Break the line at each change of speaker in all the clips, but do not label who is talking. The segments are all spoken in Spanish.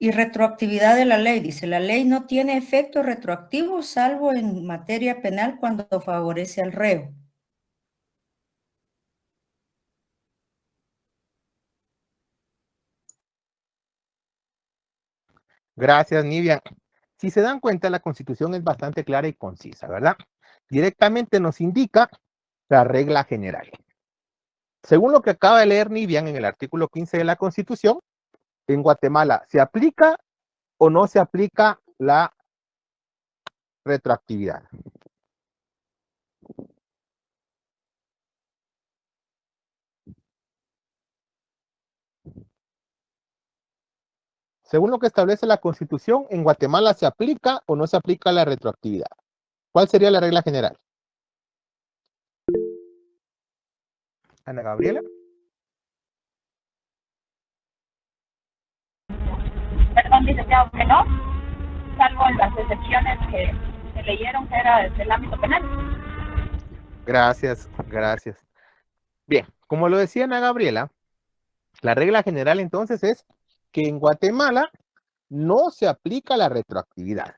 Y retroactividad de la ley. Dice, la ley no tiene efecto retroactivo salvo en materia penal cuando favorece al reo.
Gracias, Nidia. Si se dan cuenta, la Constitución es bastante clara y concisa, ¿verdad? Directamente nos indica la regla general. Según lo que acaba de leer Nidia en el artículo 15 de la Constitución, en Guatemala, ¿se aplica o no se aplica la retroactividad? Según lo que establece la Constitución, ¿en Guatemala se aplica o no se aplica la retroactividad? ¿Cuál sería la regla general? Ana Gabriela.
Perdón, licenciado, que no, salvo en las excepciones que se leyeron que era desde el ámbito penal.
Gracias, gracias. Bien, como lo decía Ana Gabriela, la regla general entonces es que en Guatemala no se aplica la retroactividad.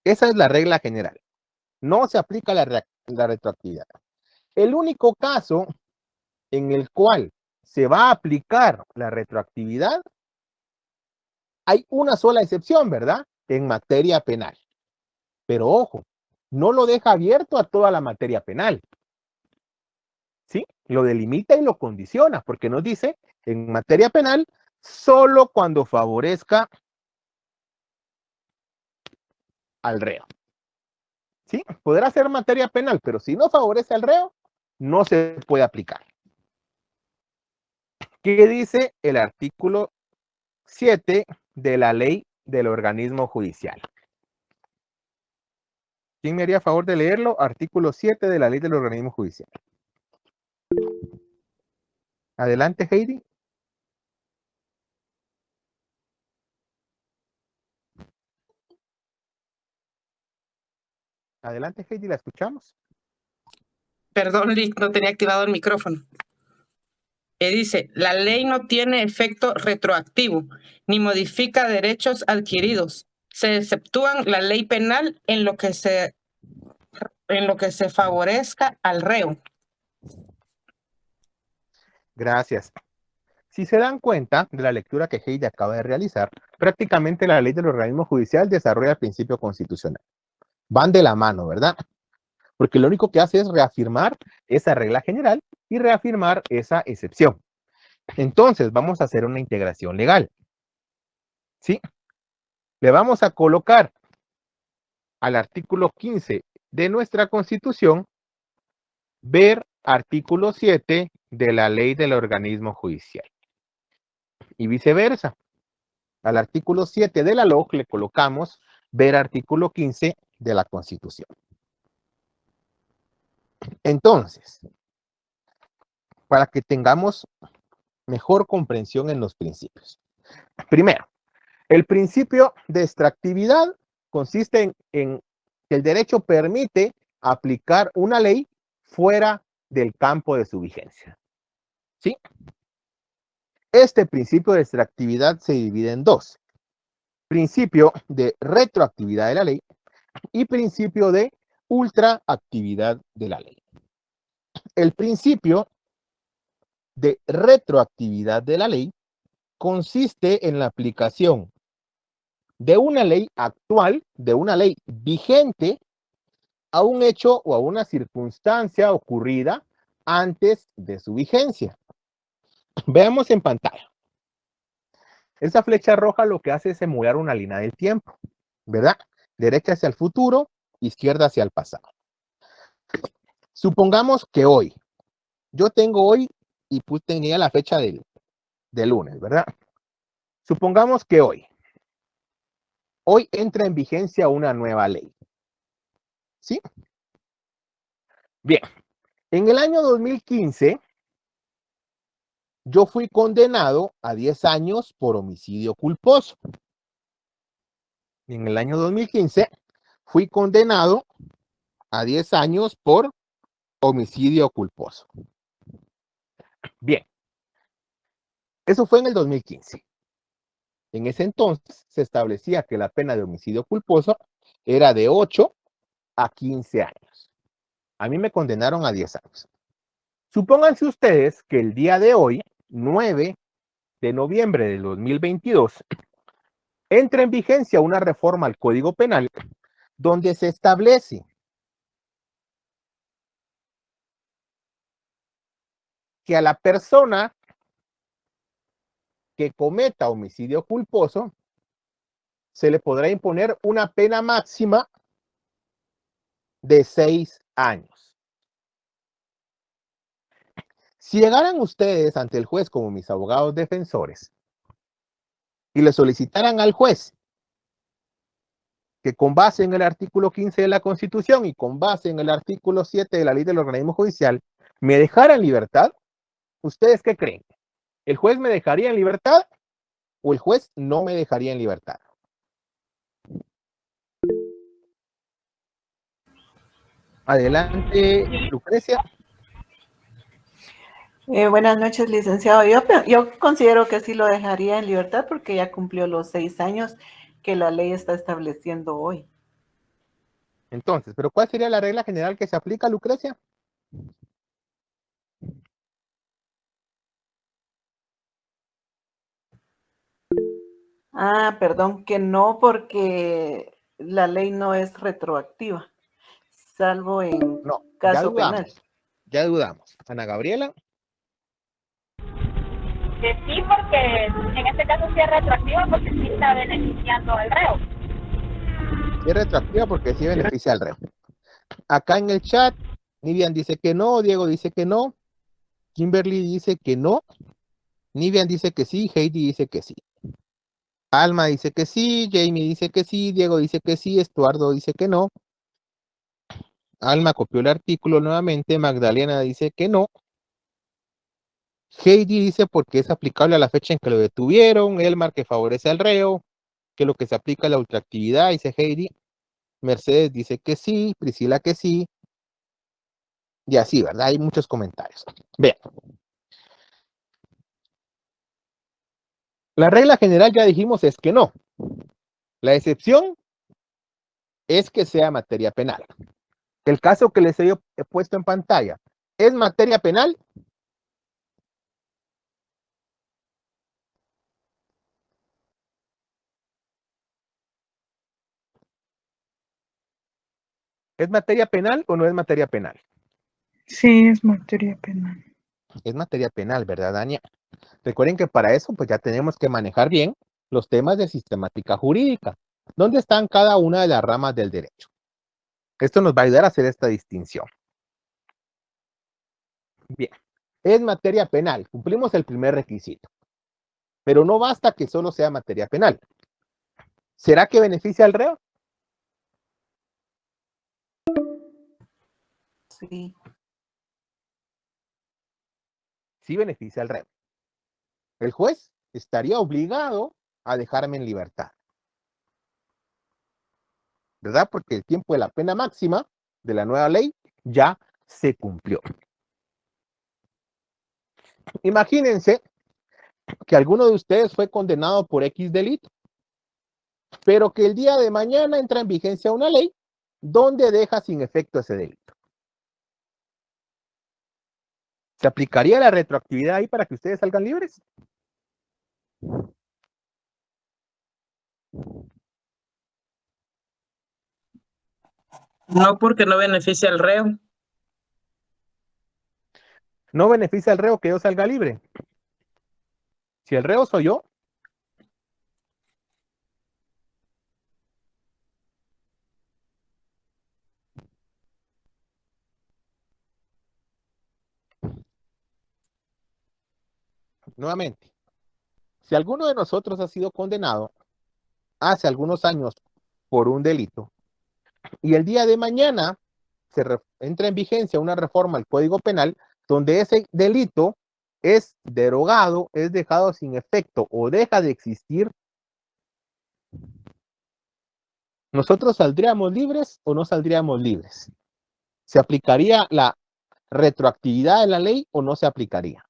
Esa es la regla general. No se aplica la retroactividad. El único caso en el cual se va a aplicar la retroactividad, hay una sola excepción, ¿verdad? En materia penal. Pero ojo, no lo deja abierto a toda la materia penal. ¿Sí? Lo delimita y lo condiciona, porque nos dice, en materia penal, solo cuando favorezca al reo. ¿Sí? Podrá ser materia penal, pero si no favorece al reo, no se puede aplicar. ¿Qué dice el artículo 7 de la ley del organismo judicial? ¿Quién me haría favor de leerlo? Artículo 7 de la ley del organismo judicial. Adelante, Heidi. Adelante, Heidi, la escuchamos.
Perdón, Lick, no tenía activado el micrófono. Dice, la ley no tiene efecto retroactivo, ni modifica derechos adquiridos. Se exceptúan la ley penal en lo que se favorezca al reo.
Gracias. Si se dan cuenta de la lectura que Heidi acaba de realizar, prácticamente la ley del organismo judicial desarrolla el principio constitucional. Van de la mano, ¿verdad? Porque lo único que hace es reafirmar esa regla general y reafirmar esa excepción. Entonces, vamos a hacer una integración legal. ¿Sí? Le vamos a colocar al artículo 15 de nuestra Constitución, ver artículo 7 de la ley del organismo judicial. Y viceversa. Al artículo 7 de la LOG le colocamos ver artículo 15 de la Constitución. Entonces, para que tengamos mejor comprensión en los principios. Primero, el principio de extractividad consiste en que el derecho permite aplicar una ley fuera del campo de su vigencia. ¿Sí? Este principio de extractividad se divide en dos. Principio de retroactividad de la ley y principio de ultraactividad de la ley. El principio de retroactividad de la ley consiste en la aplicación de una ley actual, de una ley vigente, a un hecho o a una circunstancia ocurrida antes de su vigencia. Veamos en pantalla. Esa flecha roja lo que hace es emular una línea del tiempo, ¿verdad? Derecha hacia el futuro, izquierda hacia el pasado. Supongamos que hoy, yo tengo hoy y pues tenía la fecha del lunes, ¿verdad? Supongamos que hoy entra en vigencia una nueva ley. ¿Sí? Bien, en el año 2015, yo fui condenado a 10 años por homicidio culposo. En el año 2015, fui condenado a 10 años por homicidio culposo. Bien, eso fue en el 2015. En ese entonces se establecía que la pena de homicidio culposo era de 8 a 15 años. A mí me condenaron a 10 años. Supónganse ustedes que el día de hoy, 9 de noviembre de 2022, entra en vigencia una reforma al Código Penal donde se establece que a la persona que cometa homicidio culposo se le podrá imponer una pena máxima de 6 años. Si llegaran ustedes ante el juez como mis abogados defensores y le solicitaran al juez que con base en el artículo 15 de la Constitución y con base en el artículo 7 de la Ley del Organismo Judicial me dejara en libertad, ¿ustedes qué creen? ¿El juez me dejaría en libertad o el juez no me dejaría en libertad? Adelante, Lucrecia.
Buenas noches, licenciado. Yo considero que sí lo dejaría en libertad porque ya cumplió los 6 años que la ley está estableciendo hoy.
Entonces, ¿pero cuál sería la regla general que se aplica, Lucrecia?
Ah, perdón, que no, porque la ley no es retroactiva, salvo en
No,
caso penal.
Ya dudamos. Ana Gabriela.
Que sí, porque en este caso sí es retroactiva porque sí está beneficiando al reo.
Sí es retroactiva porque sí beneficia al reo. Acá en el chat, Nivian dice que no, Diego dice que no, Kimberly dice que no, Nivian dice que sí, Heidi dice que sí. Alma dice que sí, Jamie dice que sí, Diego dice que sí, Estuardo dice que no. Alma copió el artículo nuevamente, Magdalena dice que no. Heidi dice porque es aplicable a la fecha en que lo detuvieron, Elmar que favorece al reo, que lo que se aplica es la ultraactividad, dice Heidi. Mercedes dice que sí, Priscila que sí. Y así, ¿verdad? Hay muchos comentarios. Vean. La regla general ya dijimos es que no. La excepción es que sea materia penal. El caso que les he puesto en pantalla, ¿es materia penal? ¿Es materia penal o no es materia penal?
Sí, es materia penal.
Es materia penal, ¿verdad, Dania? Recuerden que para eso pues ya tenemos que manejar bien los temas de sistemática jurídica. ¿Dónde están cada una de las ramas del derecho? Esto nos va a ayudar a hacer esta distinción. Bien, es materia penal, cumplimos el primer requisito, pero no basta que solo sea materia penal. ¿Será que beneficia al reo?
Sí.
Sí beneficia al reo. El juez estaría obligado a dejarme en libertad, ¿verdad? Porque el tiempo de la pena máxima de la nueva ley ya se cumplió. Imagínense que alguno de ustedes fue condenado por X delito, pero que el día de mañana entra en vigencia una ley donde deja sin efecto ese delito. ¿Se aplicaría la retroactividad ahí para que ustedes salgan libres?
No, porque no beneficia al reo.
No beneficia al reo que yo salga libre. Si el reo soy yo, nuevamente, si alguno de nosotros ha sido condenado hace algunos años por un delito y el día de mañana entra en vigencia una reforma al Código Penal donde ese delito es derogado, es dejado sin efecto o deja de existir, ¿nosotros saldríamos libres o no saldríamos libres? ¿Se aplicaría la retroactividad de la ley o no se aplicaría?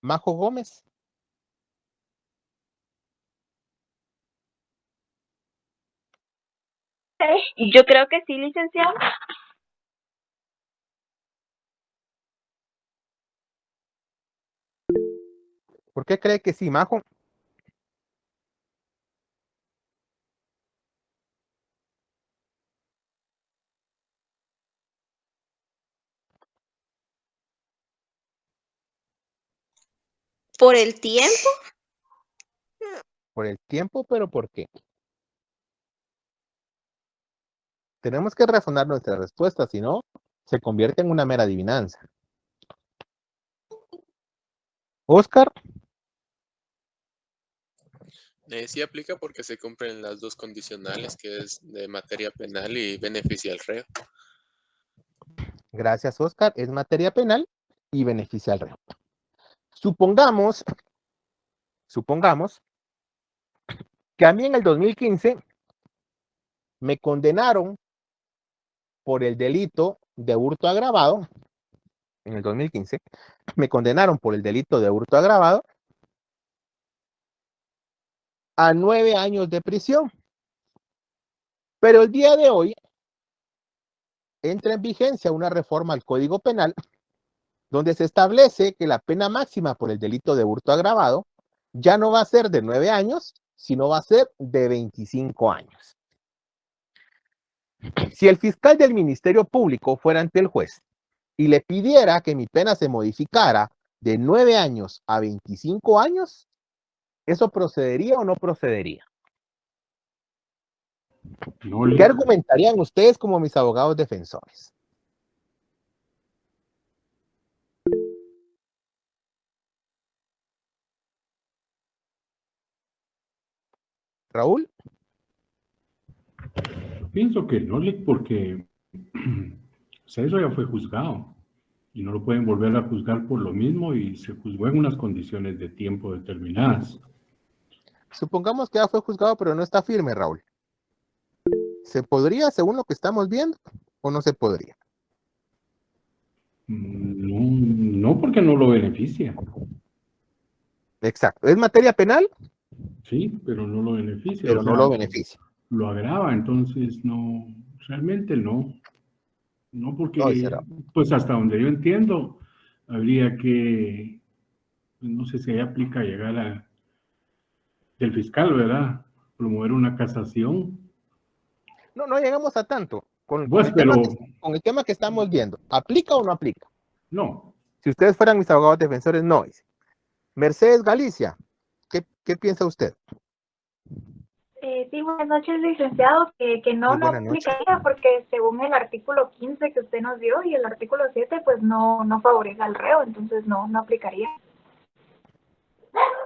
Majo Gómez.
Yo creo que sí, licenciado.
¿Por qué cree que sí, Majo?
¿Por el tiempo?
Por el tiempo, pero ¿por qué? Tenemos que razonar nuestra respuesta, si no, se convierte en una mera adivinanza. Oscar,
Sí aplica porque se cumplen las dos condicionales, que es de materia penal y beneficia al reo.
gracias Oscar, es materia penal y beneficia al reo. Supongamos que a mí en el 2015 me condenaron por el delito de hurto agravado. En el 2015 me condenaron por el delito de hurto agravado a 9 años de prisión. Pero el día de hoy entra en vigencia una reforma al Código Penal donde se establece que la pena máxima por el delito de hurto agravado ya no va a ser de 9 años, sino va a ser de 25 años. Si el fiscal del Ministerio Público fuera ante el juez y le pidiera que mi pena se modificara de 9 años a 25 años, ¿eso procedería o no procedería?
No,
¿Qué argumentarían ustedes como mis abogados defensores? Raúl.
pienso que no, porque o sea, eso ya fue juzgado y no lo pueden volver a juzgar por lo mismo y se juzgó en unas condiciones de tiempo determinadas.
Supongamos que ya fue juzgado, pero no está firme, Raúl. ¿Se podría, según lo que estamos viendo, o no se podría?
No, porque no lo beneficia.
Exacto. ¿Es materia penal?
Sí, pero no lo beneficia.
Pero
o
no
sea,
lo beneficia.
Lo agrava, entonces no, realmente no. No, porque,
No, dice Raúl.
pues hasta donde yo entiendo, habría que, no sé si ahí aplica llegar del fiscal, ¿verdad? Promover una casación.
No, no llegamos a tanto. Con
Pues,
el
pero
con el tema que estamos viendo, ¿aplica o no aplica?
no.
Si ustedes fueran mis abogados defensores, no. Dice. Mercedes Galicia, ¿qué piensa usted?
Sí, buenas noches, licenciado, que no,
Sí,
no
buenas noches.
aplicaría porque según el artículo 15 que usted nos dio y el artículo 7, pues no favorece al reo, entonces no aplicaría.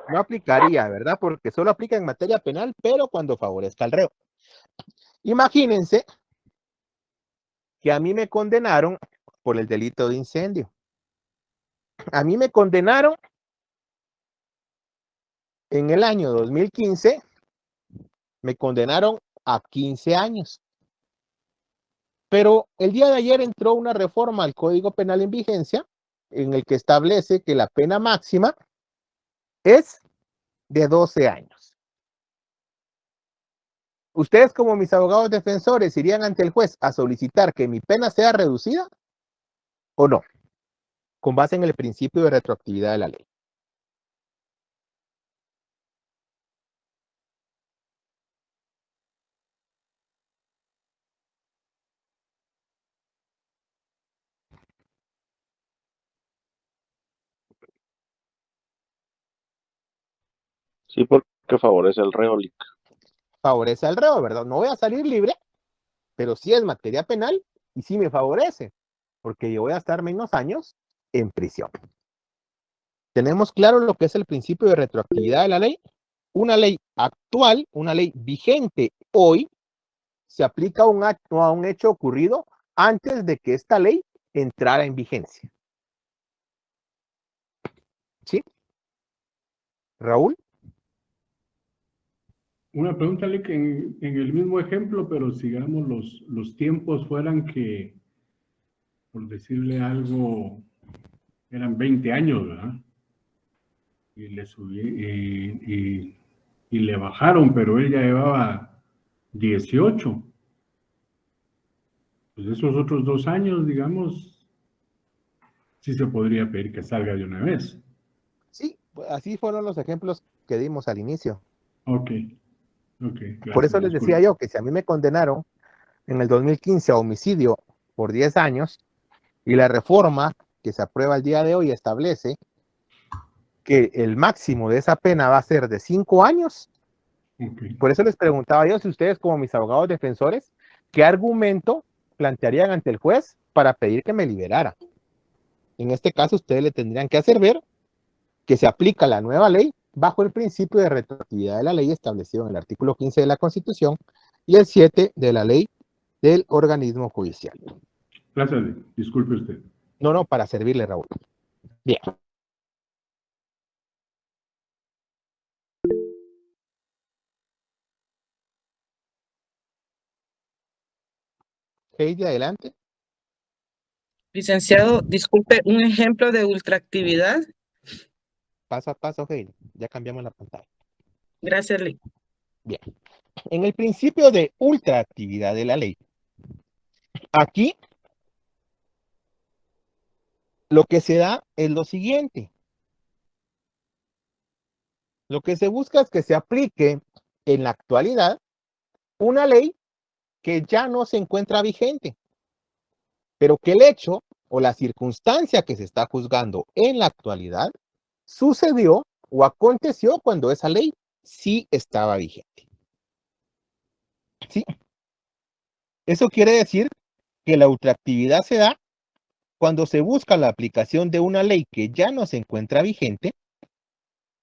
No aplicaría, ¿verdad? Porque solo aplica en materia penal, pero cuando favorezca al reo. Imagínense que a mí me condenaron por el delito de incendio. A mí me condenaron en el año 2015, me condenaron a 15 años. Pero el día de ayer entró una reforma al Código Penal en vigencia en el que establece que la pena máxima es de 12 años. ¿Ustedes como mis abogados defensores irían ante el juez a solicitar que mi pena sea reducida o no? Con base en el principio de retroactividad de la ley.
Sí, porque favorece al reo.
Favorece al reo, ¿verdad? No voy a salir libre, pero sí es materia penal y sí me favorece, porque yo voy a estar menos años en prisión. ¿Tenemos claro lo que es el principio de retroactividad de la ley? Una ley actual, una ley vigente hoy, se aplica a un hecho ocurrido antes de que esta ley entrara en vigencia. ¿Sí? Raúl.
Una pregunta, que en el mismo ejemplo, pero sigamos los tiempos fueran que, por decirle algo, eran 20 años, ¿verdad? y le subí y le bajaron, pero él ya llevaba 18. Pues esos otros 2 años, digamos, sí se podría pedir que salga de una vez.
Sí, así fueron los ejemplos que dimos al inicio.
Ok, gracias.
Por eso les decía yo que si a mí me condenaron en el 2015 a homicidio por 10 años y la reforma que se aprueba el día de hoy establece que el máximo de esa pena va a ser de 5 años.
Okay.
Por eso les preguntaba yo si ustedes, como mis abogados defensores, ¿qué argumento plantearían ante el juez para pedir que me liberara? En este caso, ustedes le tendrían que hacer ver que se aplica la nueva ley bajo el principio de retroactividad de la ley establecido en el artículo 15 de la Constitución y el 7 de la ley del organismo judicial.
Gracias, disculpe usted.
No, para servirle, Raúl. Bien. Heidi, adelante.
Licenciado, disculpe, un ejemplo de ultraactividad.
Paso a paso, Heidi. Ya cambiamos la pantalla.
Gracias, Lee.
Bien. En el principio de ultraactividad de la ley, aquí lo que se da es lo siguiente. Lo que se busca es que se aplique en la actualidad una ley que ya no se encuentra vigente, pero que el hecho o la circunstancia que se está juzgando en la actualidad sucedió o aconteció cuando esa ley sí estaba vigente. ¿Sí? Eso quiere decir que la ultraactividad se da cuando se busca la aplicación de una ley que ya no se encuentra vigente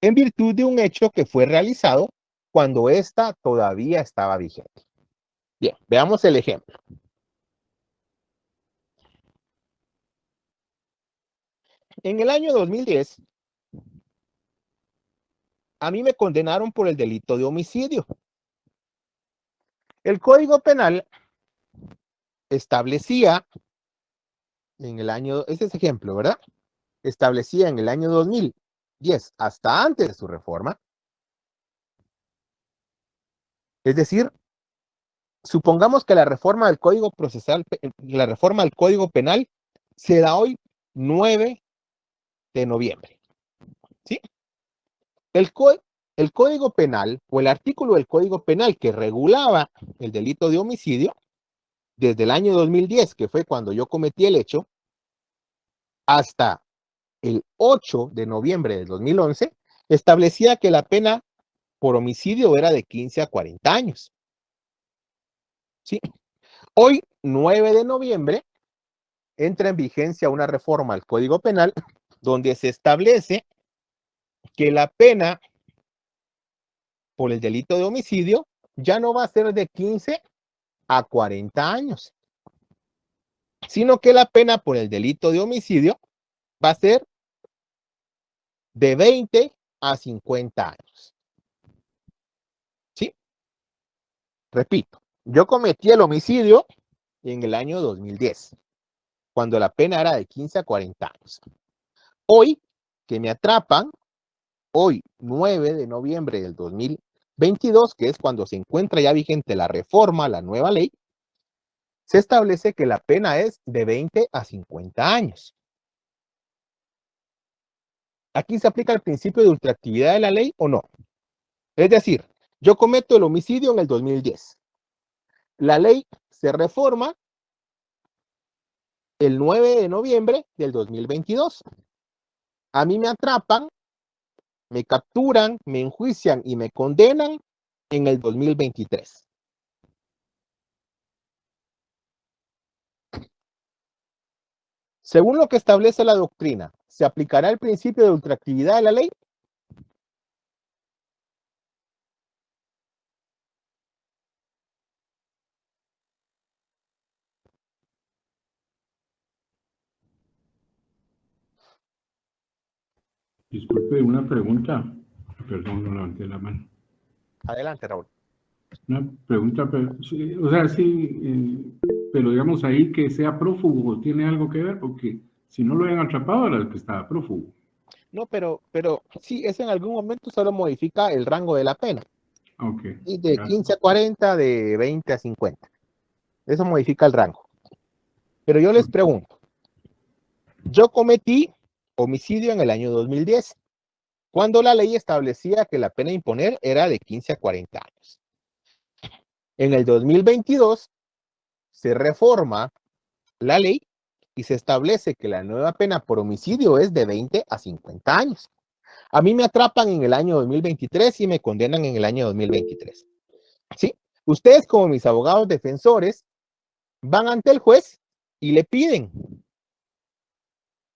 en virtud de un hecho que fue realizado cuando ésta todavía estaba vigente. Bien, veamos el ejemplo. En el año 2010, a mí me condenaron por el delito de homicidio. El Código Penal establecía en el año, ese es ejemplo, ¿verdad? Establecía en el año 2010, hasta antes de su reforma. Es decir, supongamos que la reforma del Código Procesal, la reforma del Código Penal se da hoy 9 de noviembre. ¿Sí? El Código Penal o el artículo del Código Penal que regulaba el delito de homicidio desde el año 2010, que fue cuando yo cometí el hecho, hasta el 8 de noviembre del 2011, establecía que la pena por homicidio era de 15 a 40 años. ¿Sí? Hoy, 9 de noviembre, entra en vigencia una reforma al Código Penal donde se establece que la pena por el delito de homicidio ya no va a ser de 15 a 40 años, sino que la pena por el delito de homicidio va a ser de 20 a 50 años. ¿Sí? Repito, yo cometí el homicidio en el año 2010, cuando la pena era de 15 a 40 años. Hoy, que me atrapan, hoy, 9 de noviembre del 2022, que es cuando se encuentra ya vigente la reforma, la nueva ley, se establece que la pena es de 20 a 50 años. ¿Aquí se aplica el principio de ultraactividad de la ley o no? Es decir, yo cometo el homicidio en el 2010. La ley se reforma el 9 de noviembre del 2022. A mí me atrapan, me capturan, me enjuician y me condenan en el 2023. Según lo que establece la doctrina, ¿se aplicará el principio de ultraactividad de la ley?
Disculpe, una pregunta. Perdón, no levanté la mano.
Adelante, Raúl.
Una pregunta, pero, sí, o sea, sí, pero digamos ahí que sea prófugo, ¿tiene algo que ver? Porque si no lo habían atrapado era el que estaba prófugo.
No, pero sí, eso en algún momento solo modifica el rango de la pena.
Ok.
Y de
Gracias.
15 a 40, de 20 a 50. Eso modifica el rango. Pero yo les pregunto, yo cometí homicidio en el año 2010, cuando la ley establecía que la pena a imponer era de 15 a 40 años. En el 2022 se reforma la ley y se establece que la nueva pena por homicidio es de 20 a 50 años. A mí me atrapan en el año 2023 y me condenan en el año 2023. ¿Sí? Ustedes, como mis abogados defensores, van ante el juez y le piden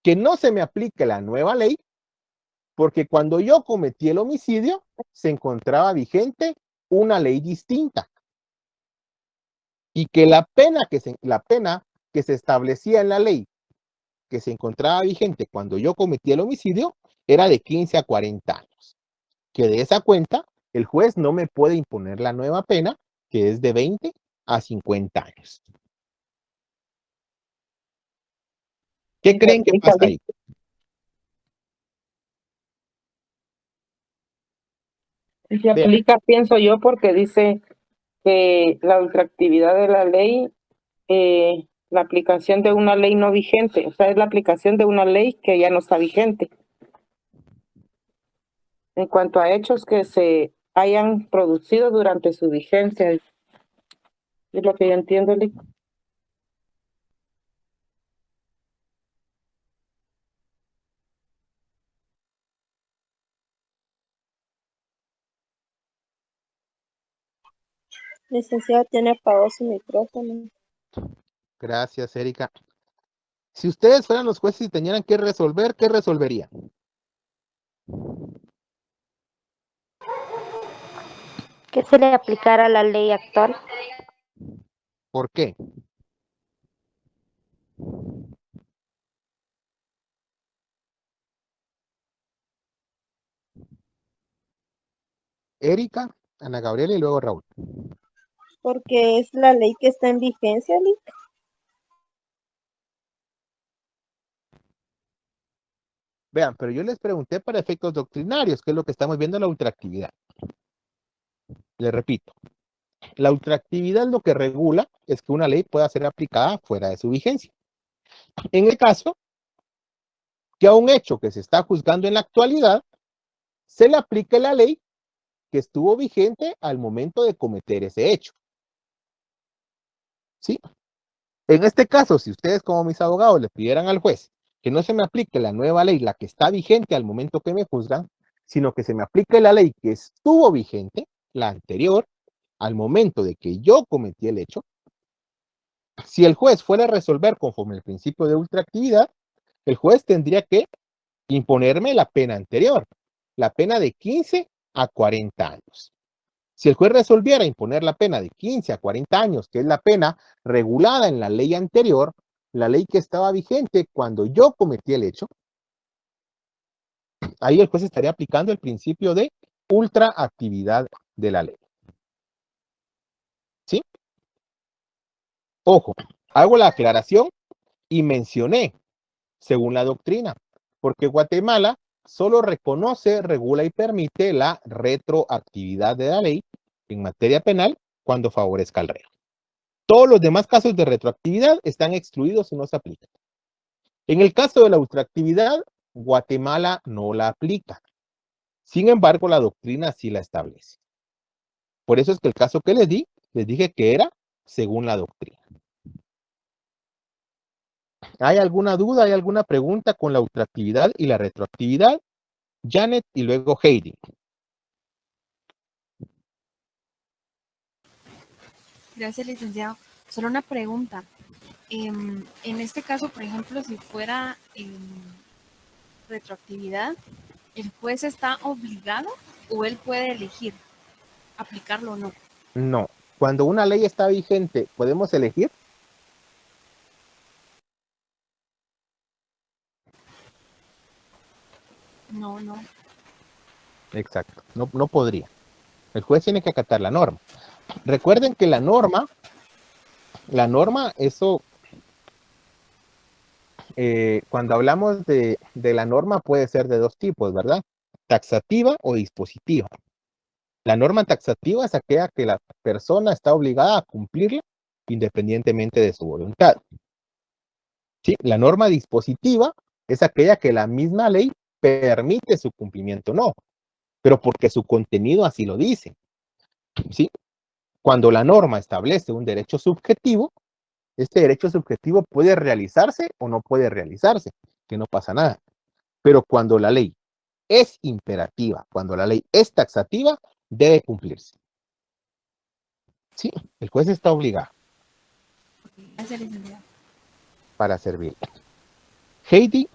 que no se me aplique la nueva ley, porque cuando yo cometí el homicidio se encontraba vigente una ley distinta y que la pena que se establecía en la ley que se encontraba vigente cuando yo cometí el homicidio era de 15 a 40 años. Que de esa cuenta el juez no me puede imponer la nueva pena, que es de 20 a 50 años. ¿Qué creen que pasa ahí?
Se aplica, pienso yo, porque dice que la ultraactividad de la ley, la aplicación de una ley no vigente, o sea, es la aplicación de una ley que ya no está vigente. En cuanto a hechos que se hayan producido durante su vigencia, es lo que yo entiendo, Lic.
Licenciado, tiene apagado su micrófono.
Gracias, Erika. Si ustedes fueran los jueces y tenieran que resolver, ¿qué resolverían?
Que se le aplicara la ley actual.
¿Por qué? Erika, Ana Gabriela y luego Raúl.
Porque es la ley que está en vigencia, Lic.
Vean, pero yo les pregunté para efectos doctrinarios, que es lo que estamos viendo en la ultraactividad. Les repito, la ultraactividad lo que regula es que una ley pueda ser aplicada fuera de su vigencia. En el caso que a un hecho que se está juzgando en la actualidad se le aplique la ley que estuvo vigente al momento de cometer ese hecho. ¿Sí? En este caso, si ustedes como mis abogados le pidieran al juez que no se me aplique la nueva ley, la que está vigente al momento que me juzgan, sino que se me aplique la ley que estuvo vigente, la anterior, al momento de que yo cometí el hecho, si el juez fuera a resolver conforme el principio de ultraactividad, el juez tendría que imponerme la pena anterior, la pena de 15 a 40 años. Si el juez resolviera imponer la pena de 15 a 40 años, que es la pena regulada en la ley anterior, la ley que estaba vigente cuando yo cometí el hecho, ahí el juez estaría aplicando el principio de ultraactividad de la ley. ¿Sí? Ojo, hago la aclaración y mencioné, según la doctrina, porque Guatemala solo reconoce, regula y permite la retroactividad de la ley en materia penal cuando favorezca al reo. Todos los demás casos de retroactividad están excluidos y no se aplican. En el caso de la ultraactividad, Guatemala no la aplica. Sin embargo, la doctrina sí la establece. Por eso es que el caso que les dije que era según la doctrina. ¿Hay alguna duda, hay alguna pregunta con la ultraactividad y la retroactividad? Janet y luego Heidi.
Gracias, licenciado. Solo una pregunta. En este caso, por ejemplo, si fuera retroactividad, ¿el juez está obligado o él puede elegir aplicarlo o no?
No. Cuando una ley está vigente, ¿podemos elegir?
No.
Exacto. No podría. El juez tiene que acatar la norma. Recuerden que la norma, eso cuando hablamos de la norma puede ser de dos tipos, ¿verdad? Taxativa o dispositiva. La norma taxativa es aquella que la persona está obligada a cumplirla independientemente de su voluntad. ¿Sí? La norma dispositiva es aquella que la misma ley permite su cumplimiento, no, pero porque su contenido así lo dice. ¿Sí? Cuando la norma establece un derecho subjetivo, este derecho subjetivo puede realizarse o no puede realizarse, que no pasa nada. Pero cuando la ley es imperativa, cuando la ley es taxativa, debe cumplirse. Sí, el juez está obligado.
Gracias, licenciado.
Para servir. Heidi.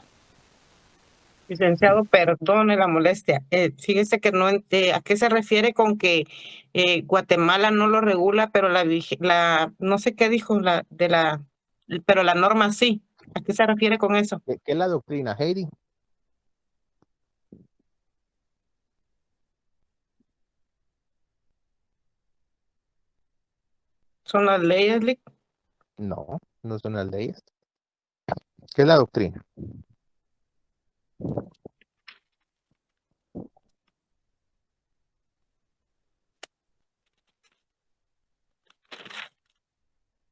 Licenciado, perdone la molestia. Fíjese que no ¿a qué se refiere con que Guatemala no lo regula, pero no sé qué dijo pero la norma sí? ¿A qué se refiere con eso?
¿Qué es la doctrina, Heidi?
¿Son las leyes, Lic?
No, no son las leyes. ¿Qué es la doctrina?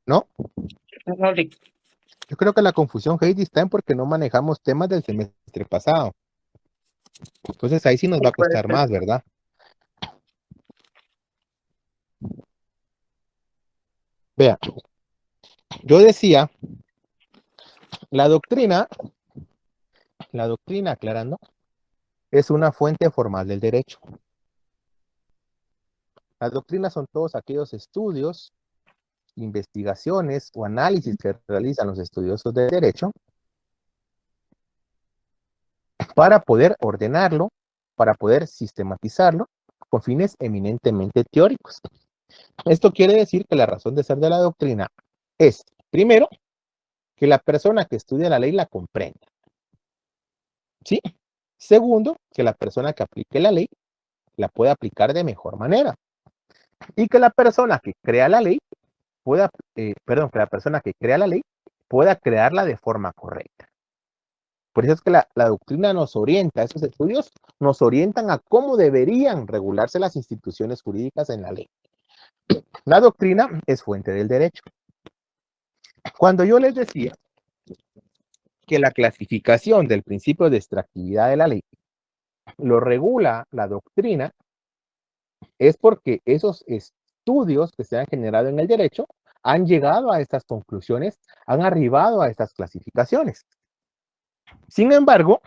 ¿No?
No, Lic.
Yo creo que la confusión, Heidi, está en porque no manejamos temas del semestre pasado. Entonces ahí sí nos va a costar más, ¿verdad? Vea, yo decía, la doctrina, aclarando, es una fuente formal del derecho. Las doctrinas son todos aquellos estudios, investigaciones o análisis que realizan los estudiosos de derecho para poder ordenarlo, para poder sistematizarlo con fines eminentemente teóricos. Esto quiere decir que la razón de ser de la doctrina es, primero, que la persona que estudia la ley la comprenda. ¿Sí? Segundo, que la persona que aplique la ley la pueda aplicar de mejor manera. Y que la persona que crea la ley pueda, que la persona que crea la ley pueda crearla de forma correcta. Por eso es que la doctrina nos orienta, esos estudios nos orientan a cómo deberían regularse las instituciones jurídicas en la ley. La doctrina es fuente del derecho. Cuando yo les decía que la clasificación del principio de extractividad de la ley lo regula la doctrina, es porque esos estudios que se han generado en el derecho han llegado a estas conclusiones, han arribado a estas clasificaciones. Sin embargo,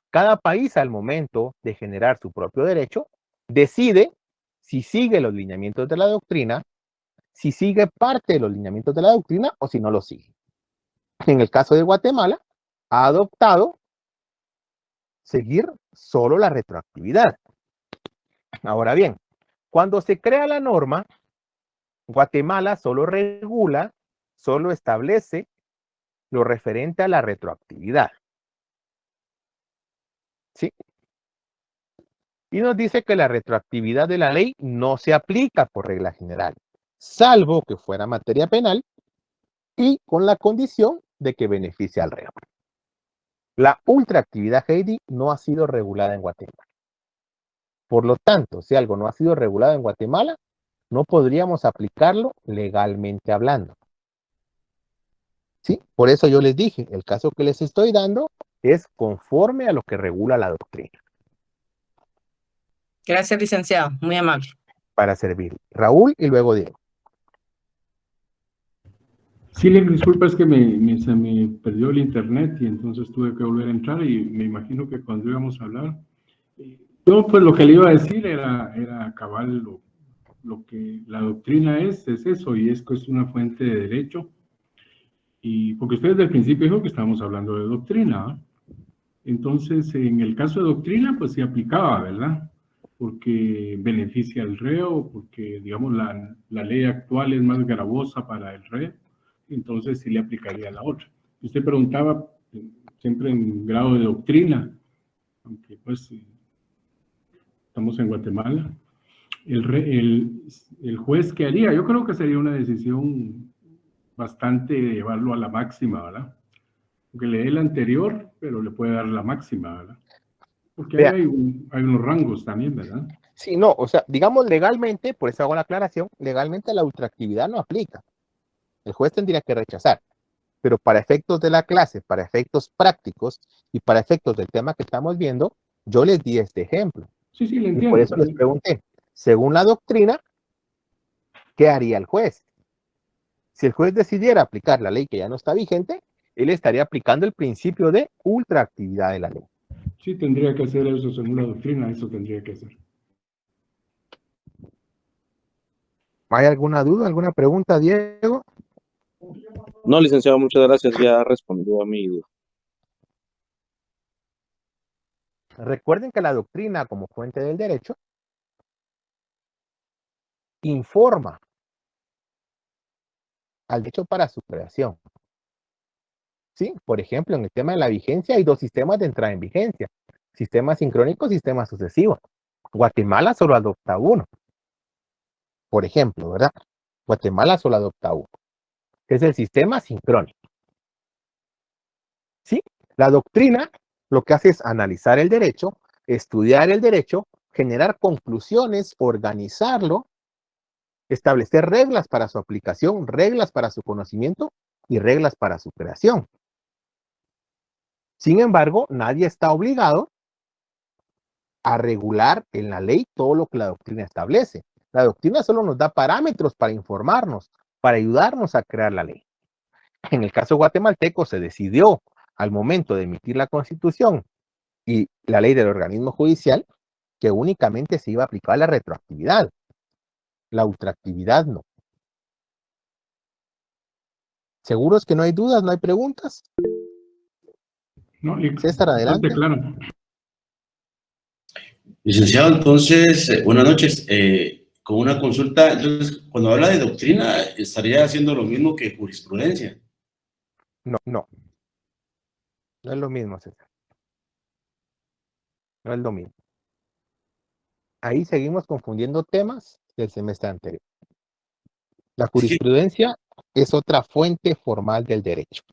cada país al momento de generar su propio derecho decide si sigue los lineamientos de la doctrina, si sigue parte de los lineamientos de la doctrina o si no lo sigue. En el caso de Guatemala, ha adoptado seguir solo la retroactividad. Ahora bien, cuando se crea la norma, Guatemala solo regula, solo establece lo referente a la retroactividad. ¿Sí? Y nos dice que la retroactividad de la ley no se aplica por regla general, salvo que fuera materia penal y con la condición de que beneficie al reo. La ultraactividad, Heidi, no ha sido regulada en Guatemala. Por lo tanto, si algo no ha sido regulado en Guatemala, no podríamos aplicarlo legalmente hablando. ¿Sí? Por eso yo les dije, el caso que les estoy dando es conforme a lo que regula la doctrina.
Gracias, licenciado. Muy amable.
Para servir. Raúl y luego Diego.
Sí, le disculpa, es que se me perdió el internet y entonces tuve que volver a entrar y me imagino que cuando íbamos a hablar, yo pues lo que le iba a decir era cabal lo que la doctrina es eso, y es que es una fuente de derecho. Y porque usted desde el principio dijo que estábamos hablando de doctrina, ¿eh? Entonces, en el caso de doctrina, pues sí aplicaba, ¿verdad? Porque beneficia al reo, porque, digamos, la ley actual es más gravosa para el reo, entonces sí le aplicaría la otra. Usted preguntaba, siempre en grado de doctrina, aunque pues estamos en Guatemala, el juez, ¿qué haría? Yo creo que sería una decisión bastante de llevarlo a la máxima, ¿verdad? Porque lee la anterior, pero le puede dar la máxima, ¿verdad? Porque
Vea,
ahí hay unos rangos también, ¿verdad?
sí, no, o sea, digamos legalmente, por eso hago la aclaración, legalmente la ultraactividad no aplica. El juez tendría que rechazar. Pero para efectos de la clase, para efectos prácticos y para efectos del tema que estamos viendo, yo les di este ejemplo.
Sí, sí, le
Y por
entiendo.
eso les pregunté, según la doctrina, ¿qué haría el juez? Si el juez decidiera aplicar la ley que ya no está vigente, él estaría aplicando el principio de ultraactividad de la ley.
Sí, tendría que hacer eso según la doctrina, eso tendría que hacer.
¿Hay alguna duda, alguna pregunta, Diego?
No, licenciado, muchas gracias. Ya respondió a mi duda.
Recuerden que la doctrina como fuente del derecho informa al derecho para su creación. ¿Sí? Por ejemplo, en el tema de la vigencia hay dos sistemas de entrada en vigencia. Sistema sincrónico, sistema sucesivo. Guatemala solo adopta uno. Por ejemplo, ¿verdad? Guatemala solo adopta uno. Que es el sistema sincrónico. ¿Sí? La doctrina lo que hace es analizar el derecho, estudiar el derecho, generar conclusiones, organizarlo, establecer reglas para su aplicación, reglas para su conocimiento y reglas para su creación. Sin embargo, nadie está obligado a regular en la ley todo lo que la doctrina establece. La doctrina solo nos da parámetros para informarnos, para ayudarnos a crear la ley. En el caso guatemalteco se decidió al momento de emitir la Constitución y la ley del organismo judicial que únicamente se iba a aplicar la retroactividad. La ultraactividad no. ¿Seguros que no hay dudas, no hay preguntas?
No,
César, adelante.
Claro.
Licenciado, entonces, buenas noches. Con una consulta, entonces, cuando habla de doctrina, ¿estaría haciendo lo mismo que jurisprudencia?
No, no. No es lo mismo, César. No es lo mismo. Ahí seguimos confundiendo temas del semestre anterior. La jurisprudencia es otra fuente formal del derecho.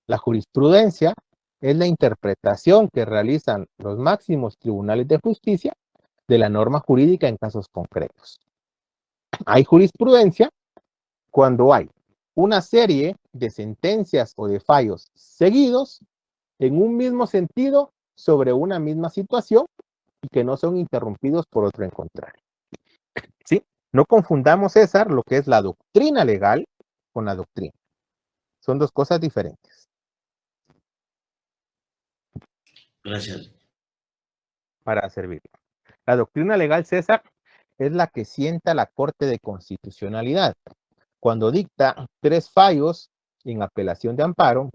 La jurisprudencia es la interpretación que realizan los máximos tribunales de justicia de la norma jurídica en casos concretos. Hay jurisprudencia cuando hay una serie de sentencias o de fallos seguidos en un mismo sentido sobre una misma situación y que no son interrumpidos por otro en contrario. ¿Sí? No confundamos, César, lo que es la doctrina legal con la doctrina. Son dos cosas diferentes.
Gracias.
Para servir. La doctrina legal, César, es la que sienta la Corte de Constitucionalidad cuando dicta 3 fallos en apelación de amparo,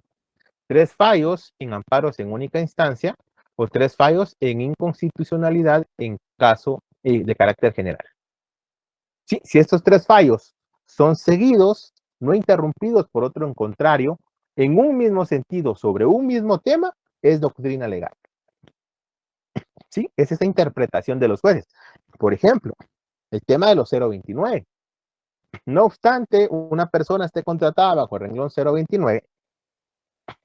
3 fallos en amparos en única instancia o 3 fallos en inconstitucionalidad en caso de carácter general. Sí, si estos 3 fallos son seguidos, no interrumpidos por otro en contrario, en un mismo sentido sobre un mismo tema, es doctrina legal. ¿Sí? Es esa interpretación de los jueces. Por ejemplo, el tema de los 029. No obstante, una persona esté contratada bajo el renglón 029,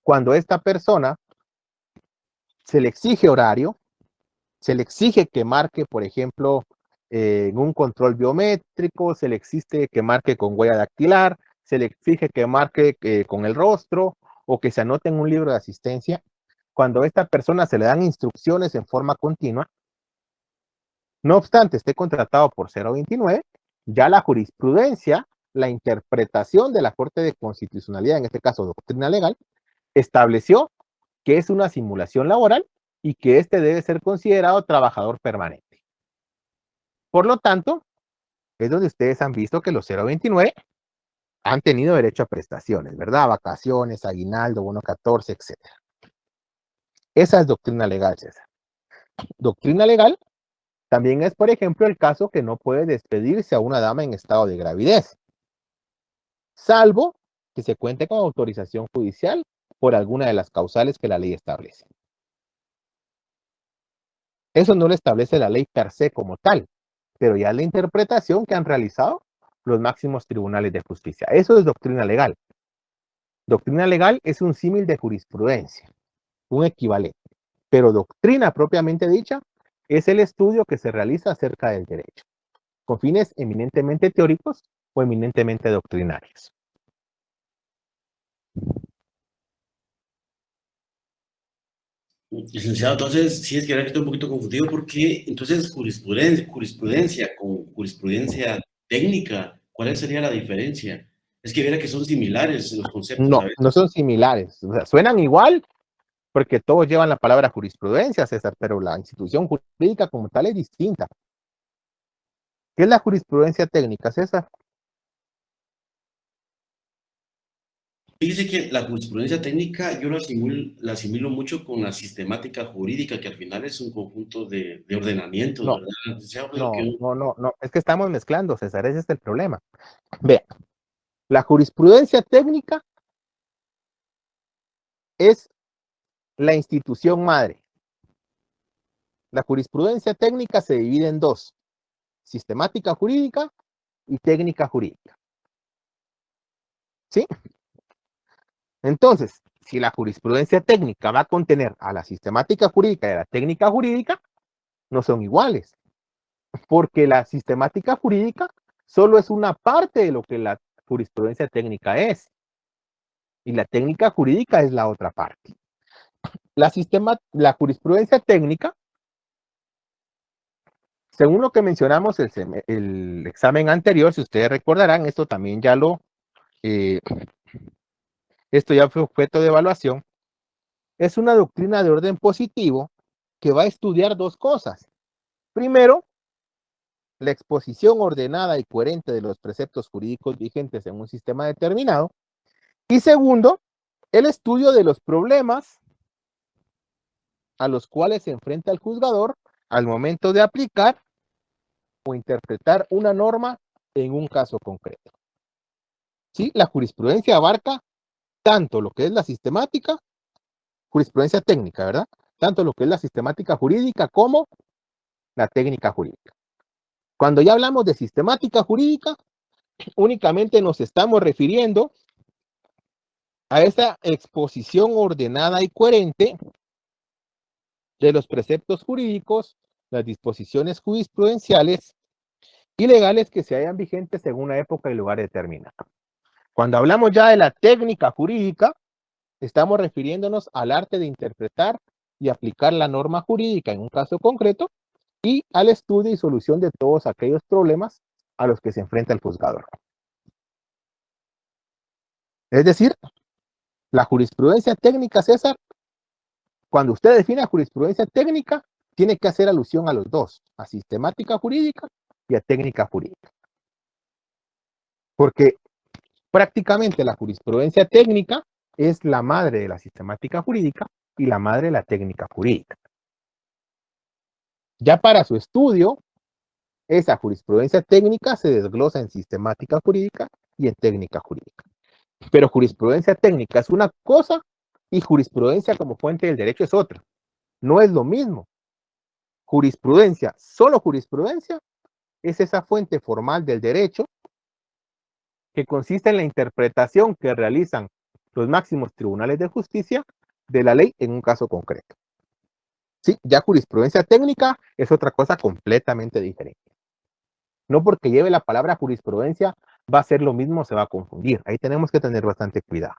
cuando esta persona se le exige horario, se le exige que marque, por ejemplo, en un control biométrico, se le exige que marque con huella dactilar, se le exige que marque con el rostro o que se anote en un libro de asistencia. Cuando a esta persona se le dan instrucciones en forma continua, no obstante esté contratado por 029, ya la jurisprudencia, la interpretación de la Corte de Constitucionalidad, en este caso doctrina legal, estableció que es una simulación laboral y que éste debe ser considerado trabajador permanente. Por lo tanto, es donde ustedes han visto que los 029 han tenido derecho a prestaciones, ¿verdad? Vacaciones, aguinaldo, bono 14, etc. Esa es doctrina legal, César. Doctrina legal también es, por ejemplo, el caso que no puede despedirse a una dama en estado de gravidez, salvo que se cuente con autorización judicial por alguna de las causales que la ley establece. Eso no lo establece la ley per se como tal, pero ya es la interpretación que han realizado los máximos tribunales de justicia. Eso es doctrina legal. Doctrina legal es un símil de jurisprudencia, un equivalente, pero doctrina propiamente dicha es el estudio que se realiza acerca del derecho, con fines eminentemente teóricos o eminentemente doctrinarios.
Licenciado, entonces, sí es que ahora estoy un poquito confundido porque entonces jurisprudencia con jurisprudencia técnica, ¿cuál sería la diferencia? Es que viera que son similares los conceptos,
No,
¿sabes?
no son similares, o sea, suenan igual porque todos llevan la palabra jurisprudencia, César, pero la institución jurídica como tal es distinta. ¿Qué es la jurisprudencia técnica, César?
Fíjese que la jurisprudencia técnica yo la asimilo mucho con la sistemática jurídica, que al final es un conjunto de ordenamientos,
No,
¿verdad? Licenciado, creo
no,
que-
no, no, no, es que estamos mezclando, César, ese es el problema. Vea, la jurisprudencia técnica es la institución madre. La jurisprudencia técnica se divide en dos, sistemática jurídica y técnica jurídica. ¿Sí? Entonces, si la jurisprudencia técnica va a contener a la sistemática jurídica y a la técnica jurídica, no son iguales, porque la sistemática jurídica solo es una parte de lo que la jurisprudencia técnica es, y la técnica jurídica es la otra parte. La jurisprudencia técnica, según lo que mencionamos el examen anterior, si ustedes recordarán, esto ya fue objeto de evaluación, es una doctrina de orden positivo que va a estudiar dos cosas. Primero, la exposición ordenada y coherente de los preceptos jurídicos vigentes en un sistema determinado. Y segundo, el estudio de los problemas a los cuales se enfrenta el juzgador al momento de aplicar o interpretar una norma en un caso concreto. ¿Sí? La jurisprudencia abarca tanto lo que es la sistemática, jurisprudencia técnica, ¿verdad? Tanto lo que es la sistemática jurídica como la técnica jurídica. Cuando ya hablamos de sistemática jurídica, únicamente nos estamos refiriendo a esa exposición ordenada y coherente de los preceptos jurídicos, las disposiciones jurisprudenciales y legales que se hayan vigentes en una época y lugar determinado. Cuando hablamos ya de la técnica jurídica, estamos refiriéndonos al arte de interpretar y aplicar la norma jurídica en un caso concreto y al estudio y solución de todos aquellos problemas a los que se enfrenta el juzgador. Es decir, la jurisprudencia técnica, César, cuando usted define jurisprudencia técnica, tiene que hacer alusión a los dos, a sistemática jurídica y a técnica jurídica. Porque prácticamente la jurisprudencia técnica es la madre de la sistemática jurídica y la madre de la técnica jurídica. Ya para su estudio, esa jurisprudencia técnica se desglosa en sistemática jurídica y en técnica jurídica. Pero jurisprudencia técnica es una cosa y jurisprudencia como fuente del derecho es otra. No es lo mismo. Jurisprudencia, solo jurisprudencia, es esa fuente formal del derecho que consiste en la interpretación que realizan los máximos tribunales de justicia de la ley en un caso concreto. Sí, ya jurisprudencia técnica es otra cosa completamente diferente. No porque lleve la palabra jurisprudencia va a ser lo mismo, se va a confundir. Ahí tenemos que tener bastante cuidado.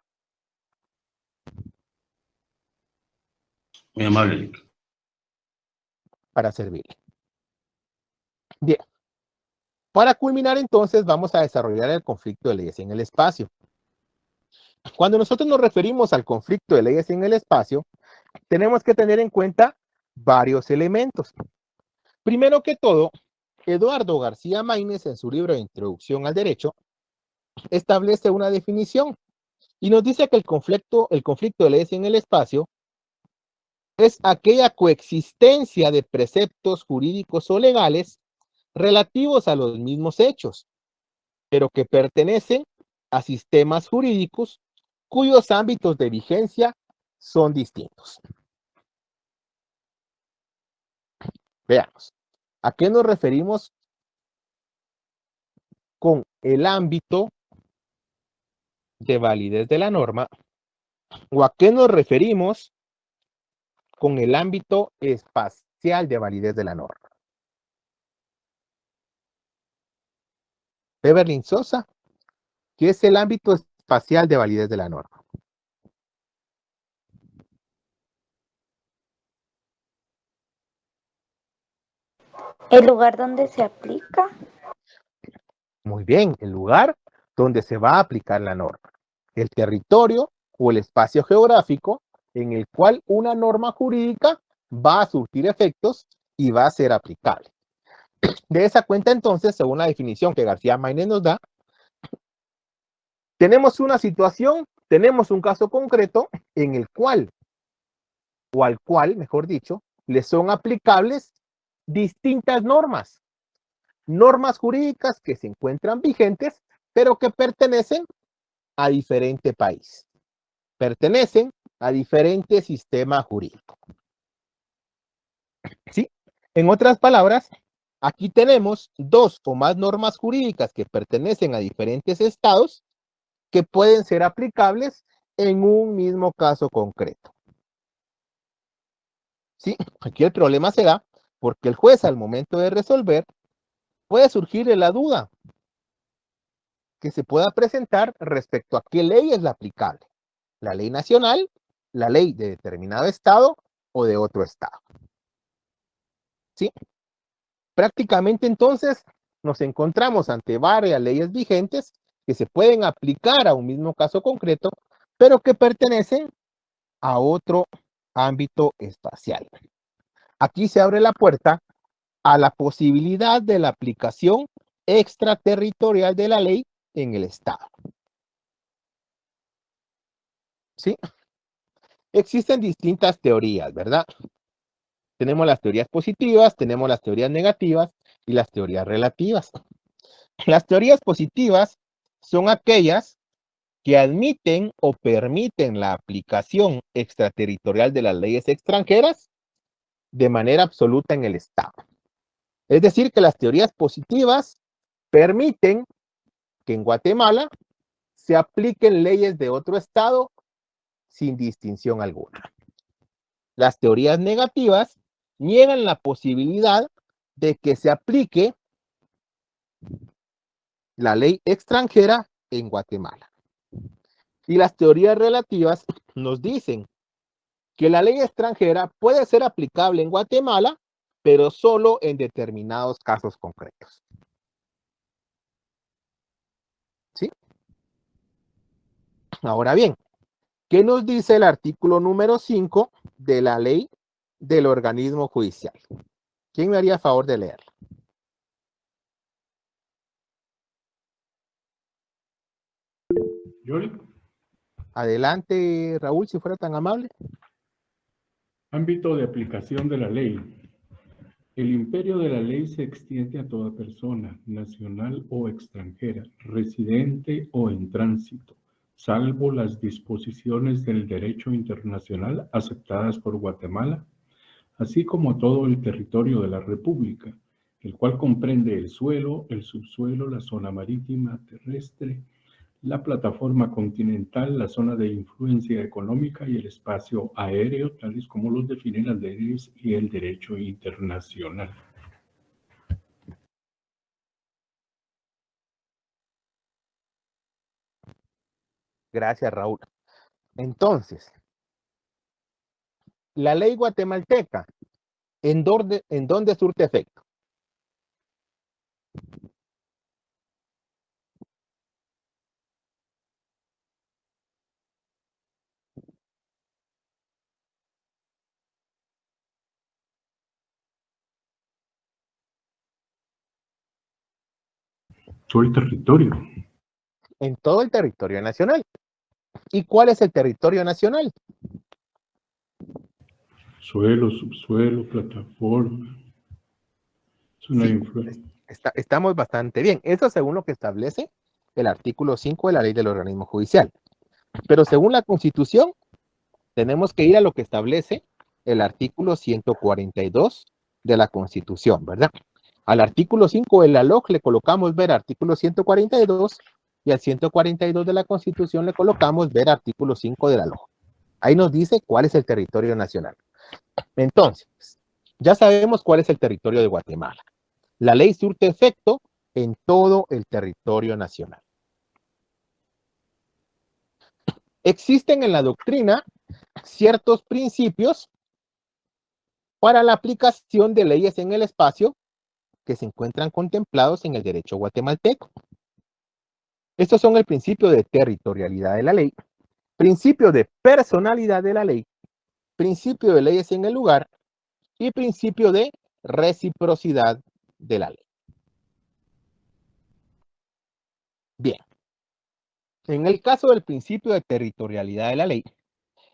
Muy amable.
Para servirle. Bien. Para culminar entonces vamos a desarrollar el conflicto de leyes en el espacio. Cuando nosotros nos referimos al conflicto de leyes en el espacio, tenemos que tener en cuenta varios elementos. Primero que todo, Eduardo García Maínez, en su libro de Introducción al Derecho, establece una definición y nos dice que el conflicto de leyes en el espacio es aquella coexistencia de preceptos jurídicos o legales relativos a los mismos hechos, pero que pertenecen a sistemas jurídicos cuyos ámbitos de vigencia son distintos. Veamos, ¿a qué nos referimos con el ámbito de validez de la norma, o a qué nos referimos con el ámbito espacial de validez de la norma. Evelyn Sosa, ¿qué es el ámbito espacial de validez de la norma?
¿El lugar donde se aplica?
Muy bien, el lugar donde se va a aplicar la norma. El territorio o el espacio geográfico en el cual una norma jurídica va a surtir efectos y va a ser aplicable. De esa cuenta, entonces, según la definición que García Maínez nos da, tenemos una situación, tenemos un caso concreto en el cual, o al cual, mejor dicho, le son aplicables distintas normas jurídicas que se encuentran vigentes, pero que pertenecen a diferente país, pertenecen a diferente sistema jurídico. ¿Sí? En otras palabras, aquí tenemos dos o más normas jurídicas que pertenecen a diferentes estados que pueden ser aplicables en un mismo caso concreto. ¿Sí? Aquí el problema se da porque el juez, al momento de resolver, puede surgirle la duda que se pueda presentar respecto a qué ley es la aplicable. La ley nacional, la ley de determinado estado o de otro estado. ¿Sí? Prácticamente entonces nos encontramos ante varias leyes vigentes que se pueden aplicar a un mismo caso concreto, pero que pertenecen a otro ámbito espacial. Aquí se abre la puerta a la posibilidad de la aplicación extraterritorial de la ley en el estado. ¿Sí? Existen distintas teorías, ¿verdad? Tenemos las teorías positivas, tenemos las teorías negativas y las teorías relativas. Las teorías positivas son aquellas que admiten o permiten la aplicación extraterritorial de las leyes extranjeras de manera absoluta en el estado. Es decir, que las teorías positivas permiten que en Guatemala se apliquen leyes de otro estado sin distinción alguna. Las teorías negativas niegan la posibilidad de que se aplique la ley extranjera en Guatemala. Y las teorías relativas nos dicen que la ley extranjera puede ser aplicable en Guatemala, pero solo en determinados casos concretos. ¿Sí? Ahora bien, ¿qué nos dice el artículo número 5 de la ley del organismo judicial? ¿Quién me haría favor de leerlo?
Yoli.
Adelante, Raúl, si fuera tan amable.
Ámbito de aplicación de la ley. El imperio de la ley se extiende a toda persona, nacional o extranjera, residente o en tránsito, salvo las disposiciones del derecho internacional aceptadas por Guatemala, así como todo el territorio de la República, el cual comprende el suelo, el subsuelo, la zona marítima, terrestre, la plataforma continental, la zona de influencia económica y el espacio aéreo, tales como los definen las leyes y el derecho internacional.
Gracias, Raúl. Entonces, la ley guatemalteca, ¿en dónde surte efecto?
Todo el territorio.
En todo el territorio nacional. ¿Y cuál es el territorio nacional?
Suelo, subsuelo, plataforma. Zona de influencia.
Estamos bastante bien. Eso según lo que establece el artículo 5 de la ley del organismo judicial. Pero según la Constitución, tenemos que ir a lo que establece el artículo 142 de la Constitución, ¿verdad? Al artículo 5 de la LOC le colocamos ver artículo 142 y al 142 de la Constitución le colocamos ver artículo 5 de la LOA. Ahí nos dice cuál es el territorio nacional. Entonces, ya sabemos cuál es el territorio de Guatemala. La ley surte efecto en todo el territorio nacional. Existen en la doctrina ciertos principios para la aplicación de leyes en el espacio que se encuentran contemplados en el derecho guatemalteco. Estos son el principio de territorialidad de la ley, principio de personalidad de la ley, principio de leyes en el lugar y principio de reciprocidad de la ley. Bien, en el caso del principio de territorialidad de la ley,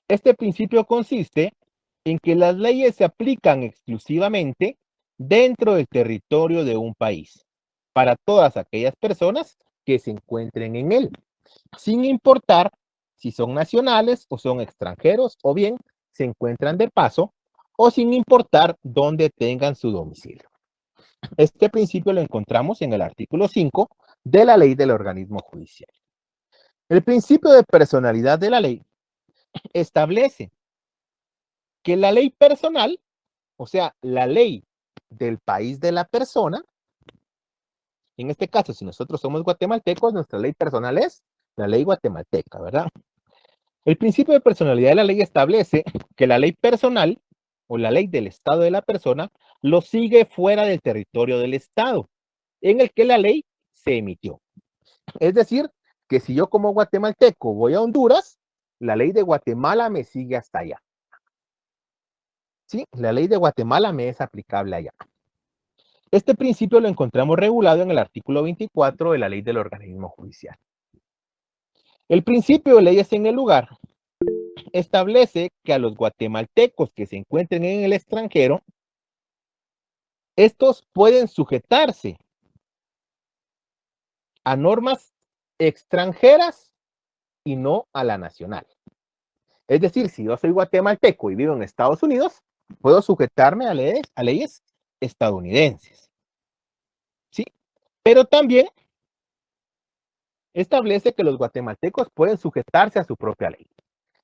este principio consiste en que las leyes se aplican exclusivamente dentro del territorio de un país, para todas aquellas personas que se encuentren en él, sin importar si son nacionales o son extranjeros, o bien se encuentran de paso, o sin importar dónde tengan su domicilio. Este principio lo encontramos en el artículo 5 de la ley del organismo judicial. El principio de personalidad de la ley establece que la ley personal, o sea, la ley del país de la persona, en este caso, si nosotros somos guatemaltecos, nuestra ley personal es la ley guatemalteca, ¿verdad? El principio de personalidad de la ley establece que la ley personal o la ley del estado de la persona lo sigue fuera del territorio del estado en el que la ley se emitió. Es decir, que si yo como guatemalteco voy a Honduras, la ley de Guatemala me sigue hasta allá. Sí, la ley de Guatemala me es aplicable allá. Este principio lo encontramos regulado en el artículo 24 de la ley del organismo judicial. El principio de leyes en el lugar establece que a los guatemaltecos que se encuentren en el extranjero, estos pueden sujetarse a normas extranjeras y no a la nacional. Es decir, si yo soy guatemalteco y vivo en Estados Unidos, puedo sujetarme a leyes estadounidenses. ¿Sí? Pero también establece que los guatemaltecos pueden sujetarse a su propia ley.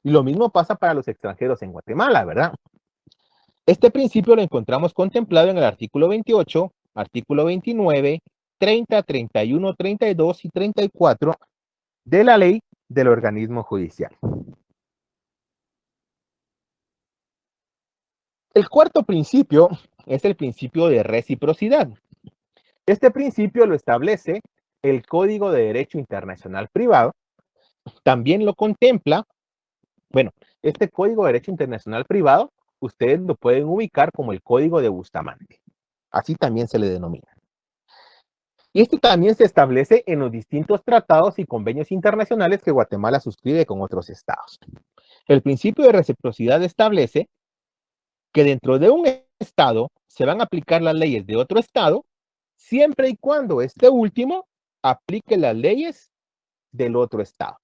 Y lo mismo pasa para los extranjeros en Guatemala, ¿verdad? Este principio lo encontramos contemplado en el artículo 28, artículo 29, 30, 31, 32 y 34 de la ley del organismo judicial. El cuarto principio es el principio de reciprocidad. Este principio lo establece el Código de Derecho Internacional Privado. También lo contempla, bueno, este Código de Derecho Internacional Privado, ustedes lo pueden ubicar como el Código de Bustamante. Así también se le denomina. Y esto también se establece en los distintos tratados y convenios internacionales que Guatemala suscribe con otros estados. El principio de reciprocidad establece que dentro de un estado se van a aplicar las leyes de otro estado siempre y cuando este último aplique las leyes del otro estado.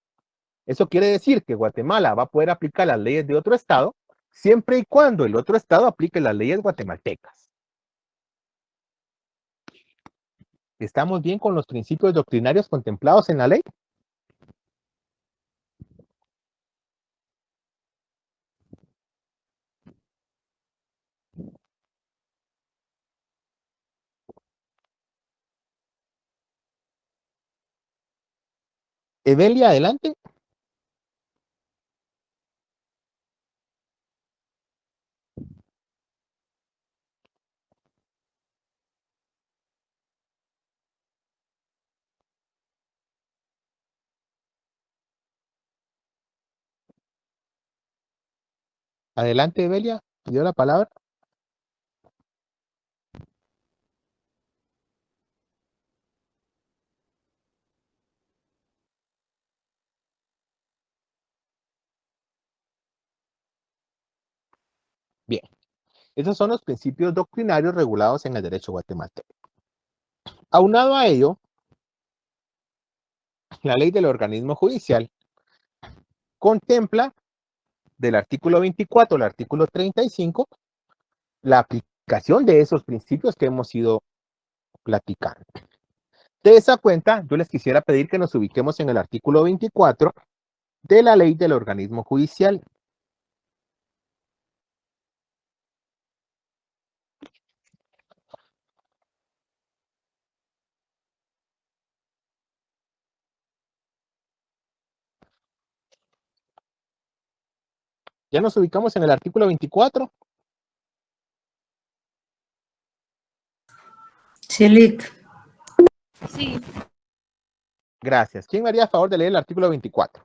Eso quiere decir que Guatemala va a poder aplicar las leyes de otro estado siempre y cuando el otro estado aplique las leyes guatemaltecas. ¿Estamos bien con los principios doctrinarios contemplados en la ley? Evelia, adelante. Adelante, Evelia. Dio la palabra. Bien. Esos son los principios doctrinarios regulados en el derecho guatemalteco. Aunado a ello, la ley del organismo judicial contempla del artículo 24 al artículo 35 la aplicación de esos principios que hemos ido platicando. De esa cuenta, yo les quisiera pedir que nos ubiquemos en el artículo 24 de la ley del organismo judicial. ¿Ya nos ubicamos en el artículo 24?
Sí, Lick.
Sí.
Gracias. ¿Quién me haría a favor de leer el artículo 24?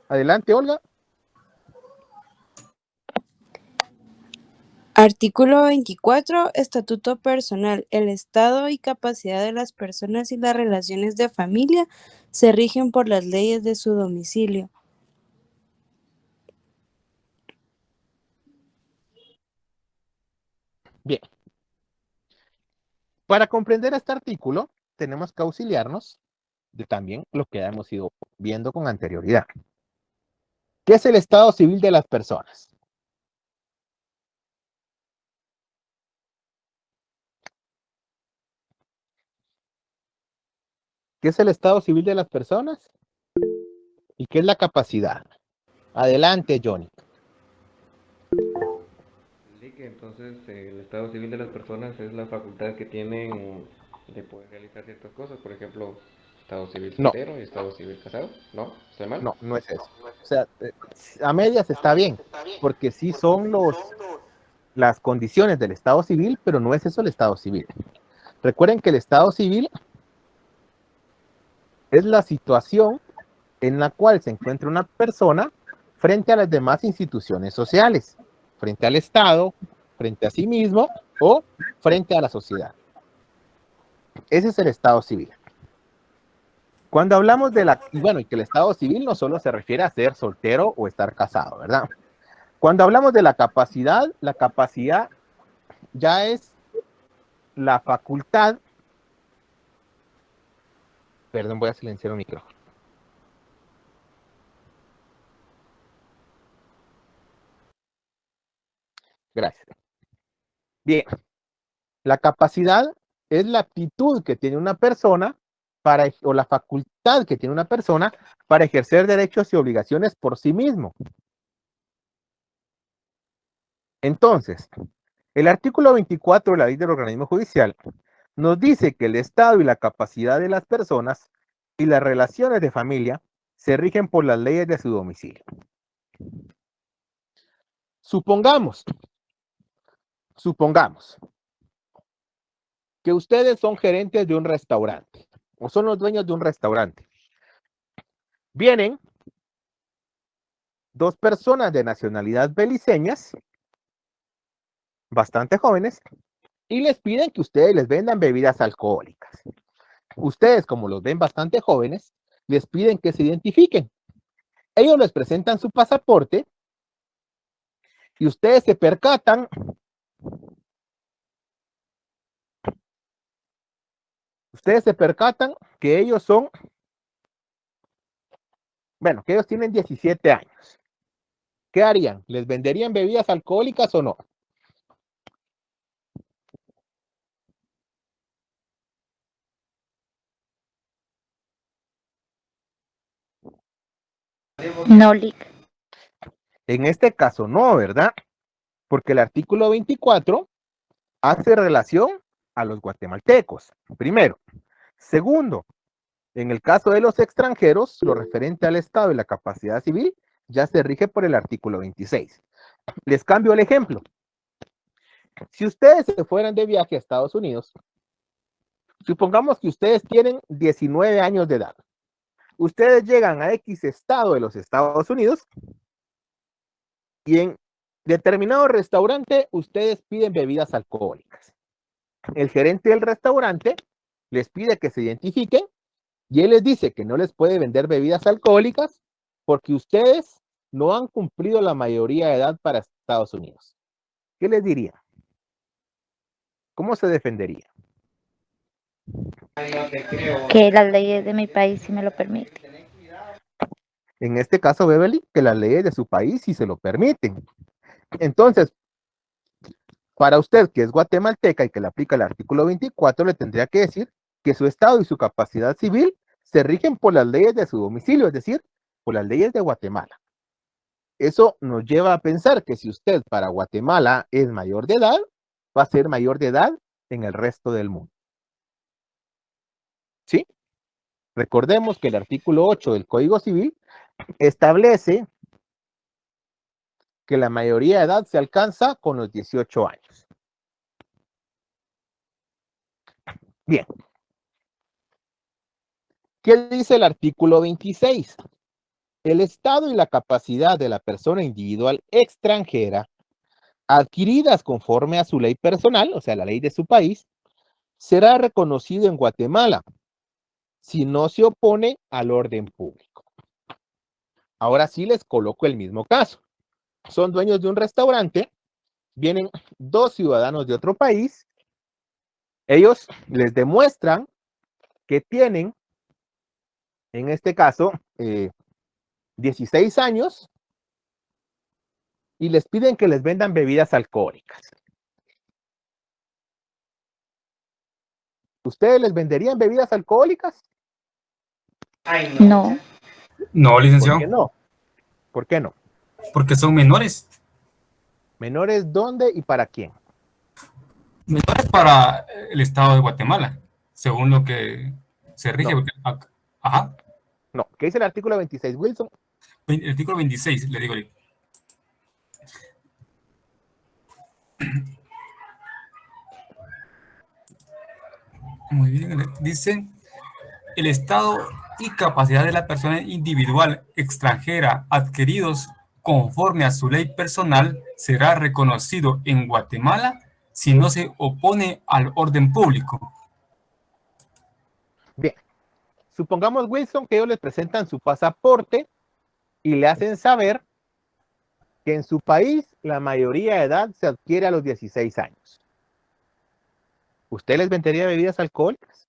Adelante, Olga.
Artículo 24. Estatuto personal. El estado y capacidad de las personas y las relaciones de familia se rigen por las leyes de su domicilio.
Bien. Para comprender este artículo, tenemos que auxiliarnos de también lo que hemos ido viendo con anterioridad. ¿Qué es el estado civil de las personas? ¿Qué es el estado civil de las personas? ¿Y qué es la capacidad? Adelante, Johnny.
Entonces, el estado civil de las personas es la facultad que tienen de poder realizar ciertas cosas, por ejemplo, estado civil
No.
soltero y estado civil casado. ¿No? ¿Estoy mal?
No, no es eso. O sea, a medias está bien, porque sí son las condiciones del estado civil, pero no es eso el estado civil. Recuerden que el estado civil es la situación en la cual se encuentra una persona frente a las demás instituciones sociales, frente al Estado, frente a sí mismo o frente a la sociedad. Ese es el estado civil. Cuando hablamos de y que el estado civil no solo se refiere a ser soltero o estar casado, ¿verdad? Cuando hablamos de la capacidad ya es la facultad. Perdón, voy a silenciar un micrófono. Gracias. Bien, la capacidad es la aptitud que tiene una persona o la facultad que tiene una persona para ejercer derechos y obligaciones por sí mismo. Entonces, el artículo 24 de la ley del organismo judicial nos dice que el estado y la capacidad de las personas y las relaciones de familia se rigen por las leyes de su domicilio. Supongamos que ustedes son gerentes de un restaurante o son los dueños de un restaurante. Vienen dos personas de nacionalidad beliceñas, bastante jóvenes, y les piden que ustedes les vendan bebidas alcohólicas. Ustedes, como los ven bastante jóvenes, les piden que se identifiquen. Ellos les presentan su pasaporte y ustedes se percatan que ellos que ellos tienen 17 años. ¿Qué harían? ¿Les venderían bebidas alcohólicas o no?
No, Lick.
En este caso no, ¿verdad? Porque el artículo 24 hace relación a los guatemaltecos, primero. Segundo, en el caso de los extranjeros, lo referente al Estado y la capacidad civil ya se rige por el artículo 26. Les cambio el ejemplo. Si ustedes se fueran de viaje a Estados Unidos, supongamos que ustedes tienen 19 años de edad. Ustedes llegan a X estado de los Estados Unidos y en determinado restaurante ustedes piden bebidas alcohólicas. El gerente del restaurante les pide que se identifiquen y él les dice que no les puede vender bebidas alcohólicas porque ustedes no han cumplido la mayoría de edad para Estados Unidos. ¿Qué les diría? ¿Cómo se defendería?
Que las leyes de mi país sí me lo permiten.
En este caso, Beverly, que las leyes de su país sí se lo permiten. Entonces, Para usted, que es guatemalteca y que le aplica el artículo 24, le tendría que decir que su estado y su capacidad civil se rigen por las leyes de su domicilio, es decir, por las leyes de Guatemala. Eso nos lleva a pensar que si usted para Guatemala es mayor de edad, va a ser mayor de edad en el resto del mundo. ¿Sí? Recordemos que el artículo 8 del Código Civil establece que la mayoría de edad se alcanza con los 18 años. Bien. ¿Qué dice el artículo 26? El estado y la capacidad de la persona individual extranjera adquiridas conforme a su ley personal, o sea, la ley de su país, será reconocido en Guatemala si no se opone al orden público. Ahora sí les coloco el mismo caso. Son dueños de un restaurante, vienen dos ciudadanos de otro país, ellos les demuestran que tienen, en este caso, 16 años y les piden que les vendan bebidas alcohólicas. ¿Ustedes les venderían bebidas alcohólicas?
No.
No, licenciado.
¿Por qué no? ¿Por qué no?
Porque son menores.
¿Menores dónde y para quién?
Menores para el Estado de Guatemala, según lo que se rige.
No.
Ajá.
No, ¿qué dice el artículo 26, Wilson?
El artículo 26, le digo. Muy bien, dice, el estado y capacidad de la persona individual extranjera adquiridos conforme a su ley personal será reconocido en Guatemala si no se opone al orden público.
Bien, supongamos, Wilson, que ellos les presentan su pasaporte y le hacen saber que en su país la mayoría de edad se adquiere a los 16 años. ¿Usted les vendería bebidas alcohólicas?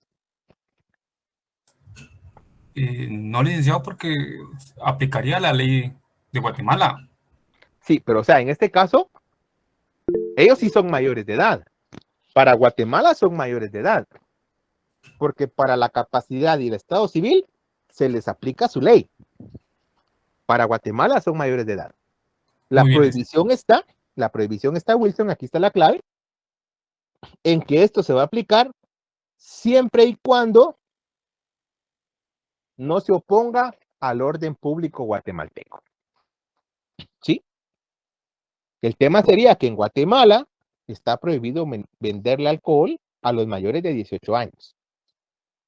No, licenciado, porque aplicaría la ley de Guatemala.
Sí, pero o sea, en este caso, ellos sí son mayores de edad. Para Guatemala son mayores de edad. Porque para la capacidad y el estado civil se les aplica su ley. Para Guatemala son mayores de edad. La prohibición está, Wilson, aquí está la clave, en que esto se va a aplicar siempre y cuando no se oponga al orden público guatemalteco. ¿Sí? El tema sería que en Guatemala está prohibido venderle alcohol a los mayores de 18 años.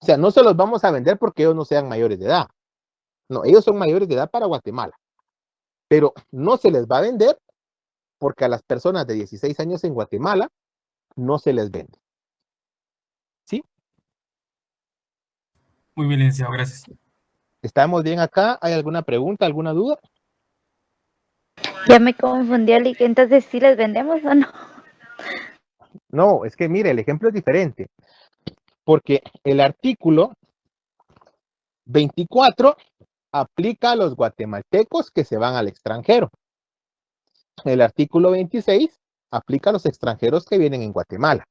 O sea, no se los vamos a vender porque ellos no sean mayores de edad. No, ellos son mayores de edad para Guatemala. Pero no se les va a vender porque a las personas de 16 años en Guatemala no se les vende. ¿Sí?
Muy bien, licenciado, gracias.
¿Estamos bien acá? ¿Hay alguna pregunta, alguna duda?
Ya me confundí, Ali, que entonces sí les vendemos o no.
No, es que mire, el ejemplo es diferente. Porque el artículo 24 aplica a los guatemaltecos que se van al extranjero. El artículo 26 aplica a los extranjeros que vienen en Guatemala.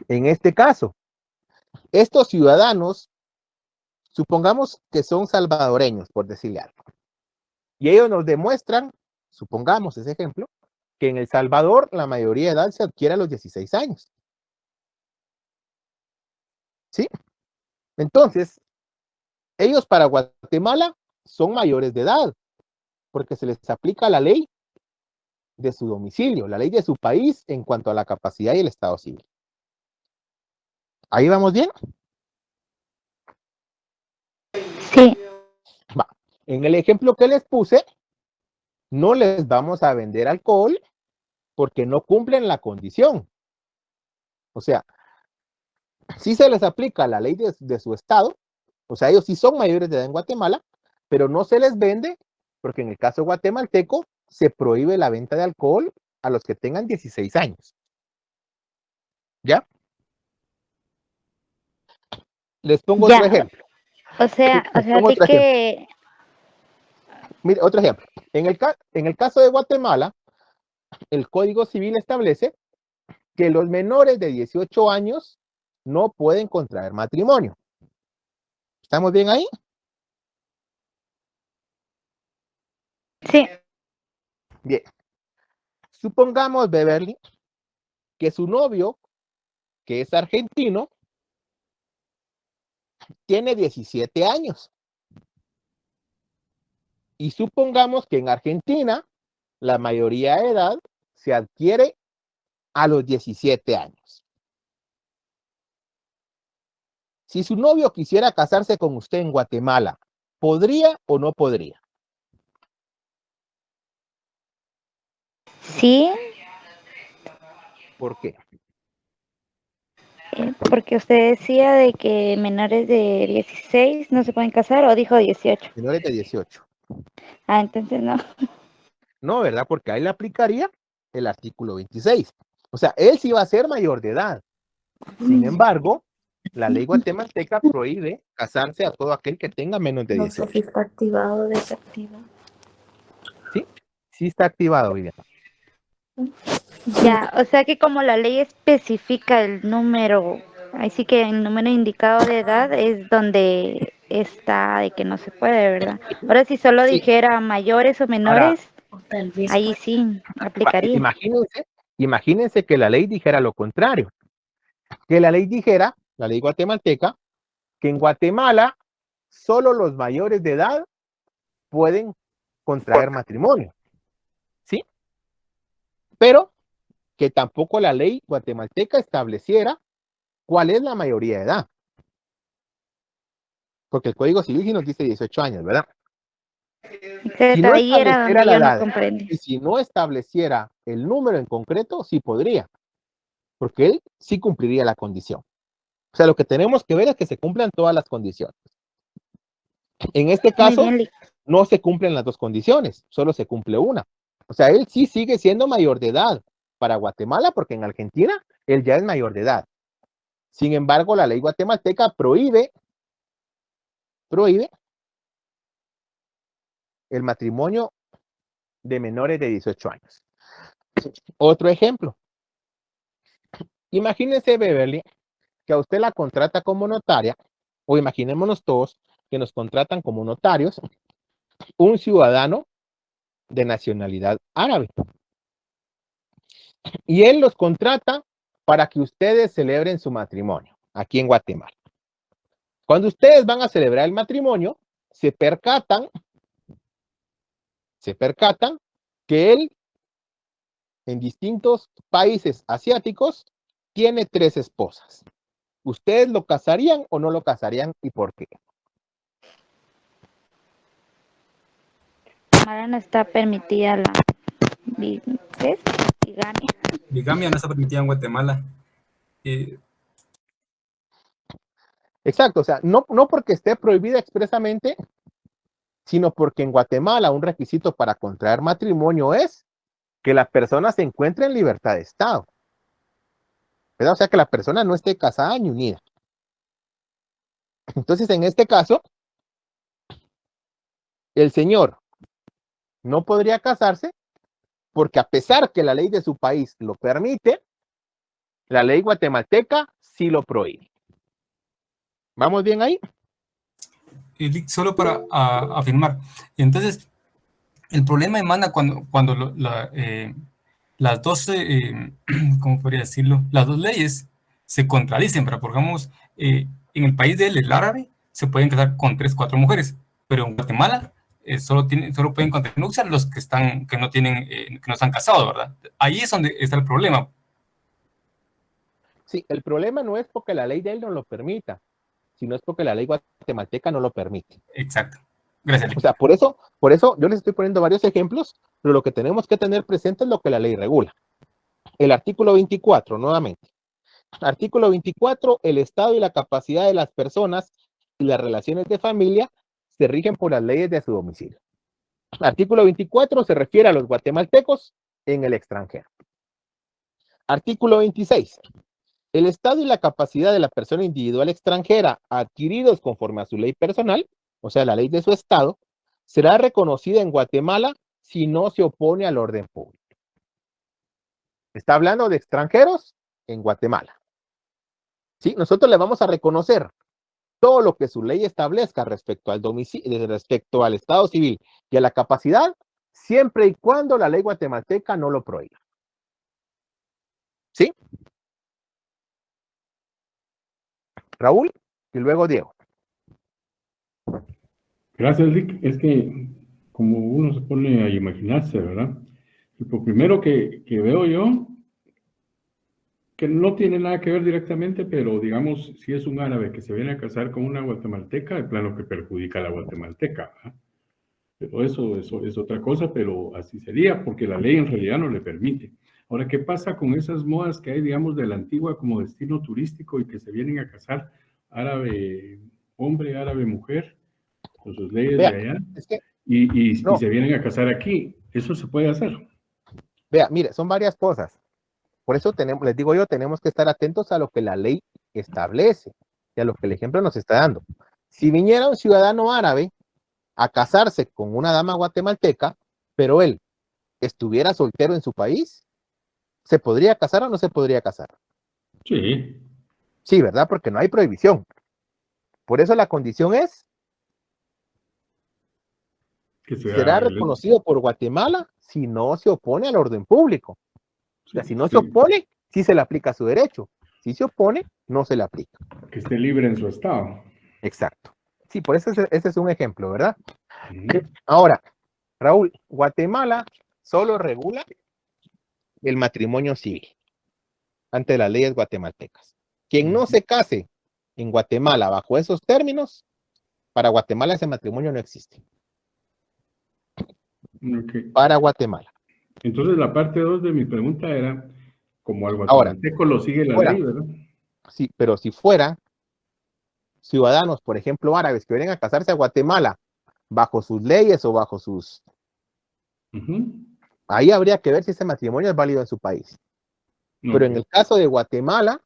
En este caso, estos ciudadanos, supongamos que son salvadoreños, por decirle algo. Y ellos nos demuestran, supongamos ese ejemplo, que en El Salvador la mayoría de edad se adquiere a los 16 años. ¿Sí? Entonces, ellos para Guatemala son mayores de edad, porque se les aplica la ley de su domicilio, la ley de su país en cuanto a la capacidad y el estado civil. ¿Ahí vamos bien?
Sí.
Va. En el ejemplo que les puse, no les vamos a vender alcohol porque no cumplen la condición. O sea, sí se les aplica la ley de su estado, o sea, ellos sí son mayores de edad en Guatemala, pero no se les vende porque en el caso guatemalteco se prohíbe la venta de alcohol a los que tengan 16 años. ¿Ya? Les pongo otro ejemplo.
O sea que...
Mire, otro ejemplo. En el caso de Guatemala, el Código Civil establece que los menores de 18 años no pueden contraer matrimonio. ¿Estamos bien ahí?
Sí.
Bien. Supongamos, Beverly, que su novio, que es argentino, tiene 17 años. Y supongamos que en Argentina la mayoría de edad se adquiere a los 17 años. Si su novio quisiera casarse con usted en Guatemala, ¿podría o no podría?
Sí,
¿Por qué?
porque usted decía de que menores de 16 no se pueden casar, o dijo 18.
Menores de 18.
Ah, entonces no.
No, ¿verdad? Porque ahí le aplicaría el artículo 26. O sea, él sí va a ser mayor de edad. Sin embargo, la ley guatemalteca prohíbe casarse a todo aquel que tenga menos de
No sé
18.
si está activado o desactivado.
¿Sí? Sí está activado, Viviana.
Ya, o sea que como la ley especifica el número, así que el número indicado de edad es donde está de que no se puede, ¿verdad? Ahora si solo
Sí.
dijera mayores o
Ahora,
menores, ahí sí aplicaría.
imagínense que la ley dijera lo contrario. Que la ley dijera, la ley guatemalteca, que en Guatemala solo los mayores de edad pueden contraer matrimonio. ¿Sí? Pero que tampoco la ley guatemalteca estableciera cuál es la mayoría de edad. Porque el Código Civil sí nos dice 18 años, ¿verdad? Si no
Ahí era
estableciera
donde
la
yo no
edad
comprendí.
y si no estableciera el número en concreto, sí podría. Porque él sí cumpliría la condición. O sea, lo que tenemos que ver es que se cumplan todas las condiciones. En este
Muy
caso,
bien,
no se cumplen las dos condiciones, solo se cumple una. O sea, él sí sigue siendo mayor de edad para Guatemala, porque en Argentina él ya es mayor de edad. Sin embargo, la ley guatemalteca prohíbe el matrimonio de menores de 18 años. Otro ejemplo. Imagínense, Beverly, que a usted la contrata como notaria, o imaginémonos todos que nos contratan como notarios, un ciudadano de nacionalidad árabe. Y él los contrata para que ustedes celebren su matrimonio aquí en Guatemala. Cuando ustedes van a celebrar el matrimonio, se percatan que él en distintos países asiáticos tiene 3 esposas. ¿Ustedes lo casarían o no lo casarían y por qué?
ahora no está permitida la ¿qué es? Bigamia.
Bigamia no está permitida en Guatemala.
Exacto, o sea, no porque esté prohibida expresamente, sino porque en Guatemala un requisito para contraer matrimonio es que la persona se encuentre en libertad de estado. ¿Verdad? O sea, que la persona no esté casada ni unida. Entonces, en este caso, el señor no podría casarse porque a pesar que la ley de su país lo permite, la ley guatemalteca sí lo prohíbe. ¿Vamos bien ahí?
Solo para afirmar. Entonces, el problema emana cuando las dos, ¿cómo podría decirlo? Las dos leyes se contradicen, pero pongamos, en el país de él, el árabe, se pueden casar con 3, 4 mujeres, pero en Guatemala solo pueden contraer nupcias los que no están casados, ¿verdad? Ahí es donde está el problema.
Sí, el problema no es porque la ley de él no lo permita, sino es porque la ley guatemalteca no lo permite.
Exacto. Gracias.
O sea, por eso yo les estoy poniendo varios ejemplos, pero lo que tenemos que tener presente es lo que la ley regula. El artículo 24, nuevamente. Artículo 24, el estado y la capacidad de las personas y las relaciones de familia se rigen por las leyes de su domicilio. Artículo 24 se refiere a los guatemaltecos en el extranjero. Artículo 26. El estado y la capacidad de la persona individual extranjera adquiridos conforme a su ley personal, o sea, la ley de su estado, será reconocida en Guatemala si no se opone al orden público. Está hablando de extranjeros en Guatemala. ¿Sí? Nosotros le vamos a reconocer todo lo que su ley establezca respecto al domicilio, respecto al estado civil y a la capacidad, siempre y cuando la ley guatemalteca no lo prohíba. ¿Sí? Raúl y luego Diego.
Gracias, Lick. Es que como uno se pone a imaginarse, ¿verdad? Lo primero que veo yo, que no tiene nada que ver directamente, pero digamos, si es un árabe que se viene a casar con una guatemalteca, de plano que perjudica a la guatemalteca, ¿verdad? Pero eso es otra cosa, pero así sería, porque la ley en realidad no le permite. Ahora, ¿qué pasa con esas modas que hay, digamos, de la antigua como destino turístico y que se vienen a casar árabe hombre, árabe mujer, con sus leyes
Vea,
de allá,
es que,
y
no,
se vienen a casar aquí? ¿Eso se puede hacer?
vea, mire, son varias cosas. Por eso les digo yo, tenemos que estar atentos a lo que la ley establece y a lo que el ejemplo nos está dando. Si viniera un ciudadano árabe a casarse con una dama guatemalteca, pero él estuviera soltero en su país, ¿se podría casar o no se podría casar?
Sí.
Sí, ¿verdad? Porque no hay prohibición. Por eso la condición es,
Que
será reconocido por Guatemala si no se opone al orden público. O sea, si no se opone, sí se le aplica su derecho. Si se opone, no se le aplica.
Que esté libre en su estado.
Exacto. Sí, por eso ese es un ejemplo, ¿verdad? Ahora, Raúl, Guatemala solo regula el matrimonio civil ante las leyes guatemaltecas. Quien no se case en Guatemala bajo esos términos, para Guatemala ese matrimonio no existe.
Okay.
Para Guatemala.
Entonces la parte 2 de mi pregunta era, como al guatemalteco lo sigue la ley, ¿verdad?
Sí, pero si fuera ciudadanos, por ejemplo, árabes que vienen a casarse a Guatemala bajo sus leyes o bajo sus... Ahí habría que ver si ese matrimonio es válido en su país. Pero en el caso de Guatemala,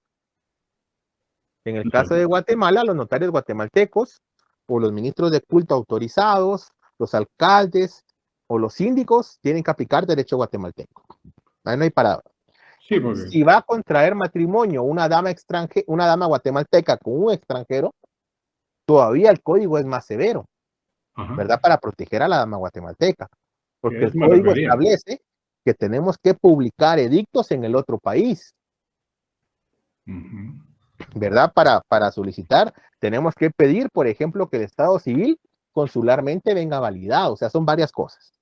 los notarios guatemaltecos o los ministros de culto autorizados, los alcaldes o los síndicos tienen que aplicar derecho guatemalteco. Ahí no hay parada.
Sí, porque...
Si va a contraer matrimonio una dama guatemalteca con un extranjero, todavía el código es más severo, ¿verdad? Para proteger a la dama guatemalteca. Porque el código establece que tenemos que publicar edictos en el otro país. ¿Verdad? Para solicitar, tenemos que pedir, por ejemplo, que el estado civil consularmente venga validado. O sea, son varias cosas.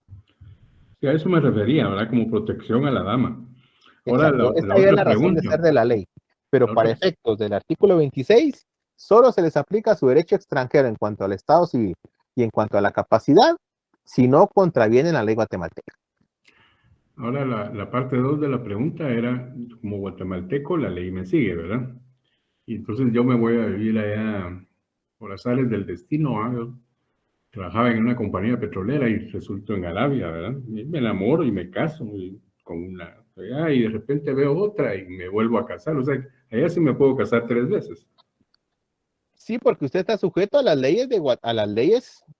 Sí, a eso me refería, ¿verdad? Como protección a la dama. Ahora,
Esta es la razón de ser de la ley. Pero para efectos del artículo 26, solo se les aplica su derecho extranjero en cuanto al estado civil y en cuanto a la capacidad, si no contraviene la ley guatemalteca.
Ahora, la parte 2 de la pregunta era, como guatemalteco, la ley me sigue, ¿verdad? Y entonces yo me voy a vivir allá por las áreas del destino, ¿ah? Yo trabajaba en una compañía petrolera y resulto en Arabia, ¿verdad? Y me enamoro y me caso con una allá, y de repente veo otra y me vuelvo a casar. O sea, allá sí me puedo casar 3 veces.
Sí, porque usted está sujeto a las leyes,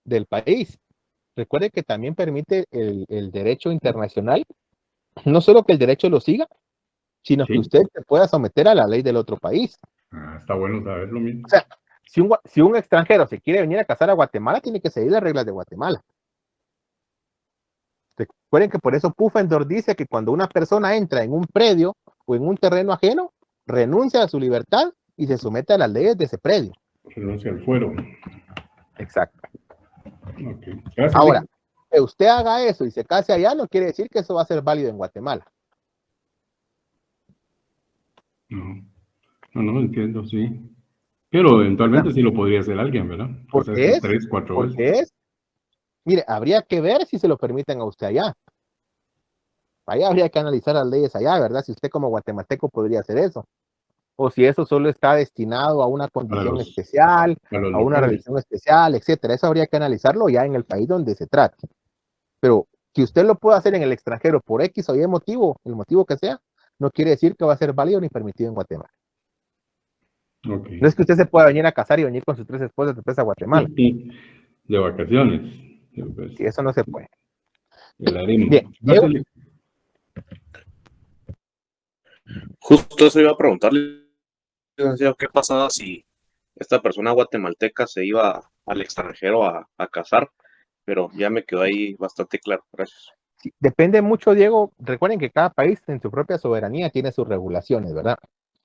del país. Recuerde que también permite el derecho internacional, no solo que el derecho lo siga, sino que usted se pueda someter a la ley del otro país.
Está bueno saberlo mismo.
O sea, si un extranjero se quiere venir a casar a Guatemala, tiene que seguir las reglas de Guatemala. Recuerden que por eso Pufendorf dice que cuando una persona entra en un predio o en un terreno ajeno, renuncia a su libertad y se somete a las leyes de ese predio.
Renuncia al fuero.
Exacto.
Okay. Gracias,
ahora, que usted haga eso y se case allá, no quiere decir que eso va a ser válido en Guatemala.
No, entiendo, sí. Pero eventualmente sí lo podría hacer alguien, ¿verdad?
Porque es,
3, 4 veces.
Mire, habría que ver si se lo permiten a usted allá. Allá habría que analizar las leyes allá, ¿verdad? Si usted como guatemalteco podría hacer eso. O si eso solo está destinado a una condición especial, a una religión especial, etcétera. Eso habría que analizarlo ya en el país donde se trate. Pero que usted lo pueda hacer en el extranjero por X o Y motivo, el motivo que sea, no quiere decir que va a ser válido ni permitido en Guatemala. No es que usted se pueda venir a casar y venir con sus 3 esposas después a Guatemala.
De vacaciones.
Sí, eso no se puede.
El harem.
Bien,
Justo eso iba a preguntarle, licenciado, ¿qué pasaba si esta persona guatemalteca se iba al extranjero a casar? Pero ya me quedó ahí bastante claro. Gracias.
Sí, depende mucho, Diego. Recuerden que cada país en su propia soberanía tiene sus regulaciones, ¿verdad?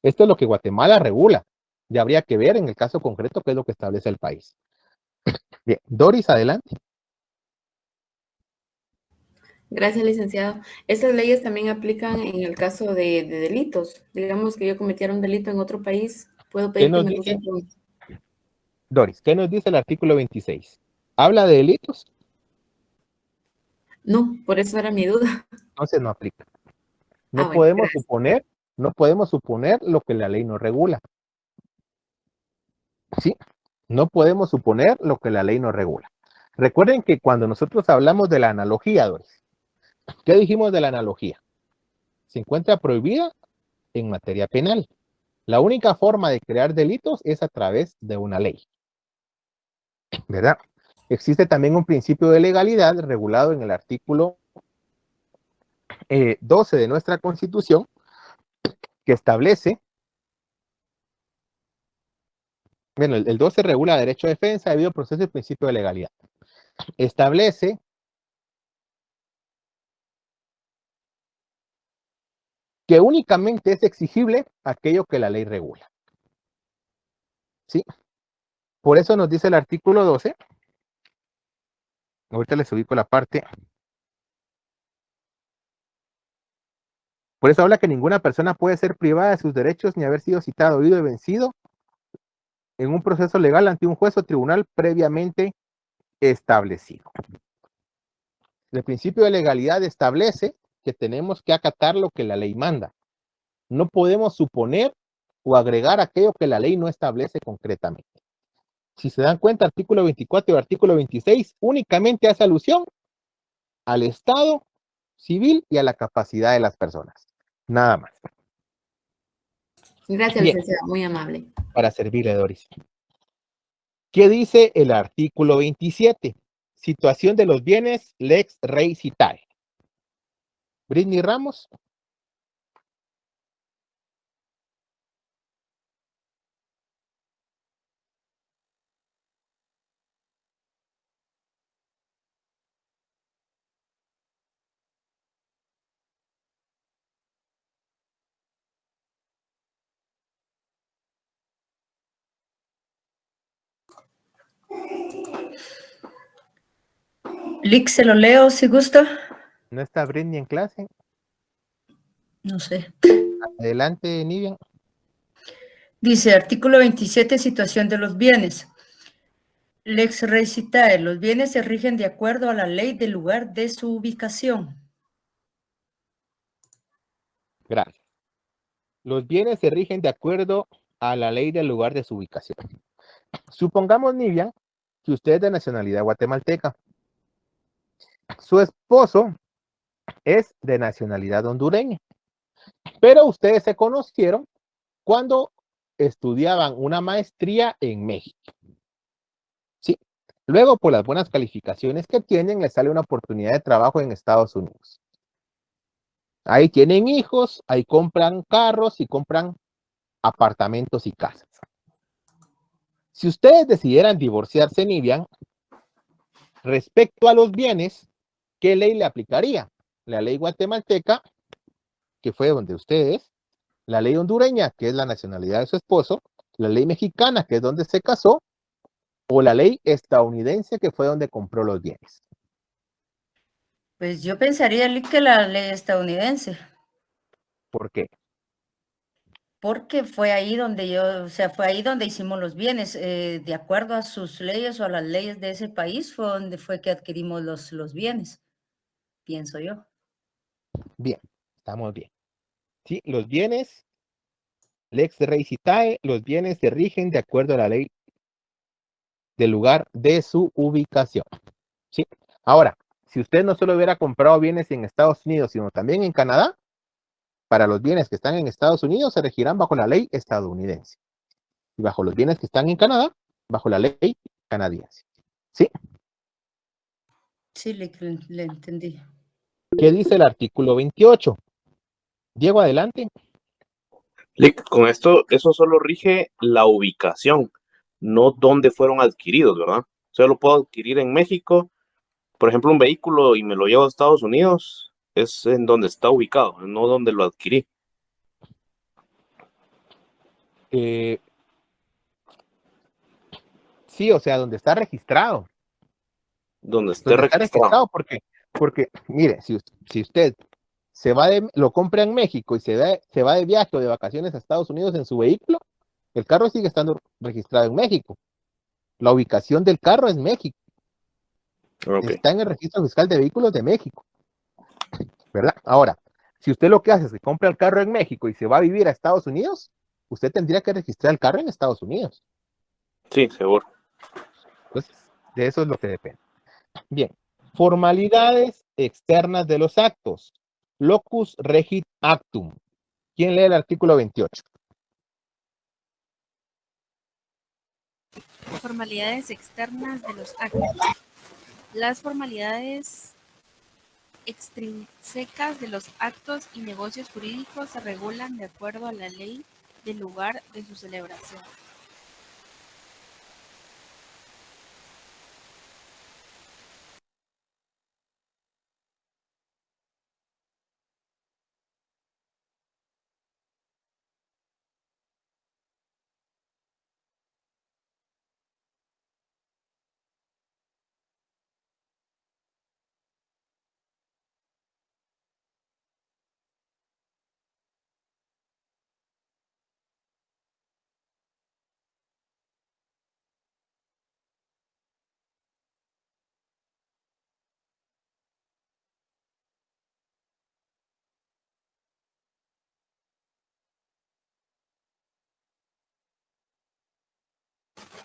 Esto es lo que Guatemala regula. Ya habría que ver en el caso concreto qué es lo que establece el país. Bien, Doris, adelante.
Gracias, licenciado. Estas leyes también aplican en el caso de delitos. Digamos que yo cometiera un delito en otro país, puedo
¿Qué
pedir que
nos
me
dice,
juzguen.
Doris, qué nos dice el artículo 26? ¿Habla de delitos?
No, por eso era mi duda.
Entonces no aplica.
Ah, bueno, gracias.
No podemos suponer lo que la ley no regula. ¿Sí? No podemos suponer lo que la ley no regula. Recuerden que cuando nosotros hablamos de la analogía, Doris, ¿qué dijimos de la analogía? Se encuentra prohibida en materia penal. La única forma de crear delitos es a través de una ley, ¿verdad? Existe también un principio de legalidad regulado en el artículo 12 de nuestra Constitución, que establece, bueno, el 12 regula derecho a defensa, debido proceso y principio de legalidad. Establece que únicamente es exigible aquello que la ley regula. ¿Sí? Por eso nos dice el artículo 12, ahorita les ubico la parte, por eso habla que ninguna persona puede ser privada de sus derechos ni haber sido citado, oído y vencido en un proceso legal ante un juez o tribunal previamente establecido. El principio de legalidad establece que tenemos que acatar lo que la ley manda. No podemos suponer o agregar aquello que la ley no establece concretamente. Si se dan cuenta, artículo 24 y artículo 26 únicamente hace alusión al Estado civil y a la capacidad de las personas. Nada más.
Gracias,
Bien,
licenciado, muy amable.
para servirle, Doris. ¿Qué dice el artículo 27? Situación de los bienes, lex rei citae. Britney Ramos.
Lick, se lo leo si gusta.
¿No está Britney en clase?
No sé.
Adelante, Nivian.
Dice, artículo 27, situación de los bienes. Lex recitae, los bienes se rigen de acuerdo a la ley del lugar de su ubicación.
Gracias. Los bienes se rigen de acuerdo a la ley del lugar de su ubicación. Supongamos, Nivian, que usted es de nacionalidad guatemalteca. Su esposo es de nacionalidad hondureña. Pero ustedes se conocieron cuando estudiaban una maestría en México. Sí. Luego, por las buenas calificaciones que tienen, les sale una oportunidad de trabajo en Estados Unidos. Ahí tienen hijos, ahí compran carros y compran apartamentos y casas. Si ustedes decidieran divorciarse, Nivian, respecto a los bienes, ¿qué ley le aplicaría? La ley guatemalteca, que fue donde ustedes, la ley hondureña, que es la nacionalidad de su esposo, la ley mexicana, que es donde se casó, o la ley estadounidense, que fue donde compró los bienes.
Pues yo pensaría, Lick, que la ley estadounidense.
¿Por qué?
Porque fue ahí donde fue ahí donde hicimos los bienes, de acuerdo a sus leyes o a las leyes de ese país, fue donde fue que adquirimos los bienes, pienso yo.
Bien, estamos bien. Sí, los bienes, lex rei citae, los bienes se rigen de acuerdo a la ley del lugar de su ubicación. Sí. Ahora, si usted no solo hubiera comprado bienes en Estados Unidos, sino también en Canadá, para los bienes que están en Estados Unidos se regirán bajo la ley estadounidense. Y bajo los bienes que están en Canadá, bajo la ley canadiense. ¿Sí?
Sí, le entendí.
¿Qué dice el artículo 28? Diego, adelante.
Lick, con esto, eso solo rige la ubicación, no dónde fueron adquiridos, ¿verdad? O sea, lo puedo adquirir en México, por ejemplo, un vehículo y me lo llevo a Estados Unidos, es en donde está ubicado, no donde lo adquirí.
Sí, o sea, donde está registrado.
Donde esté
Donde está
registrado.
registrado, porque mire, si usted lo compra en México y se va de viaje o de vacaciones a Estados Unidos en su vehículo, el carro sigue estando registrado en México. La ubicación del carro es México.
Okay.
Está en el registro fiscal de vehículos de México, ¿verdad? Ahora, si usted lo que hace es que compra el carro en México y se va a vivir a Estados Unidos, usted tendría que registrar el carro en Estados Unidos.
Sí, seguro.
Entonces, de eso es lo que depende. Bien, formalidades externas de los actos. Locus regit actum. ¿Quién lee el artículo 28?
Formalidades externas de los actos. Las formalidades extrínsecas de los actos y negocios jurídicos se regulan de acuerdo a la ley del lugar de su celebración.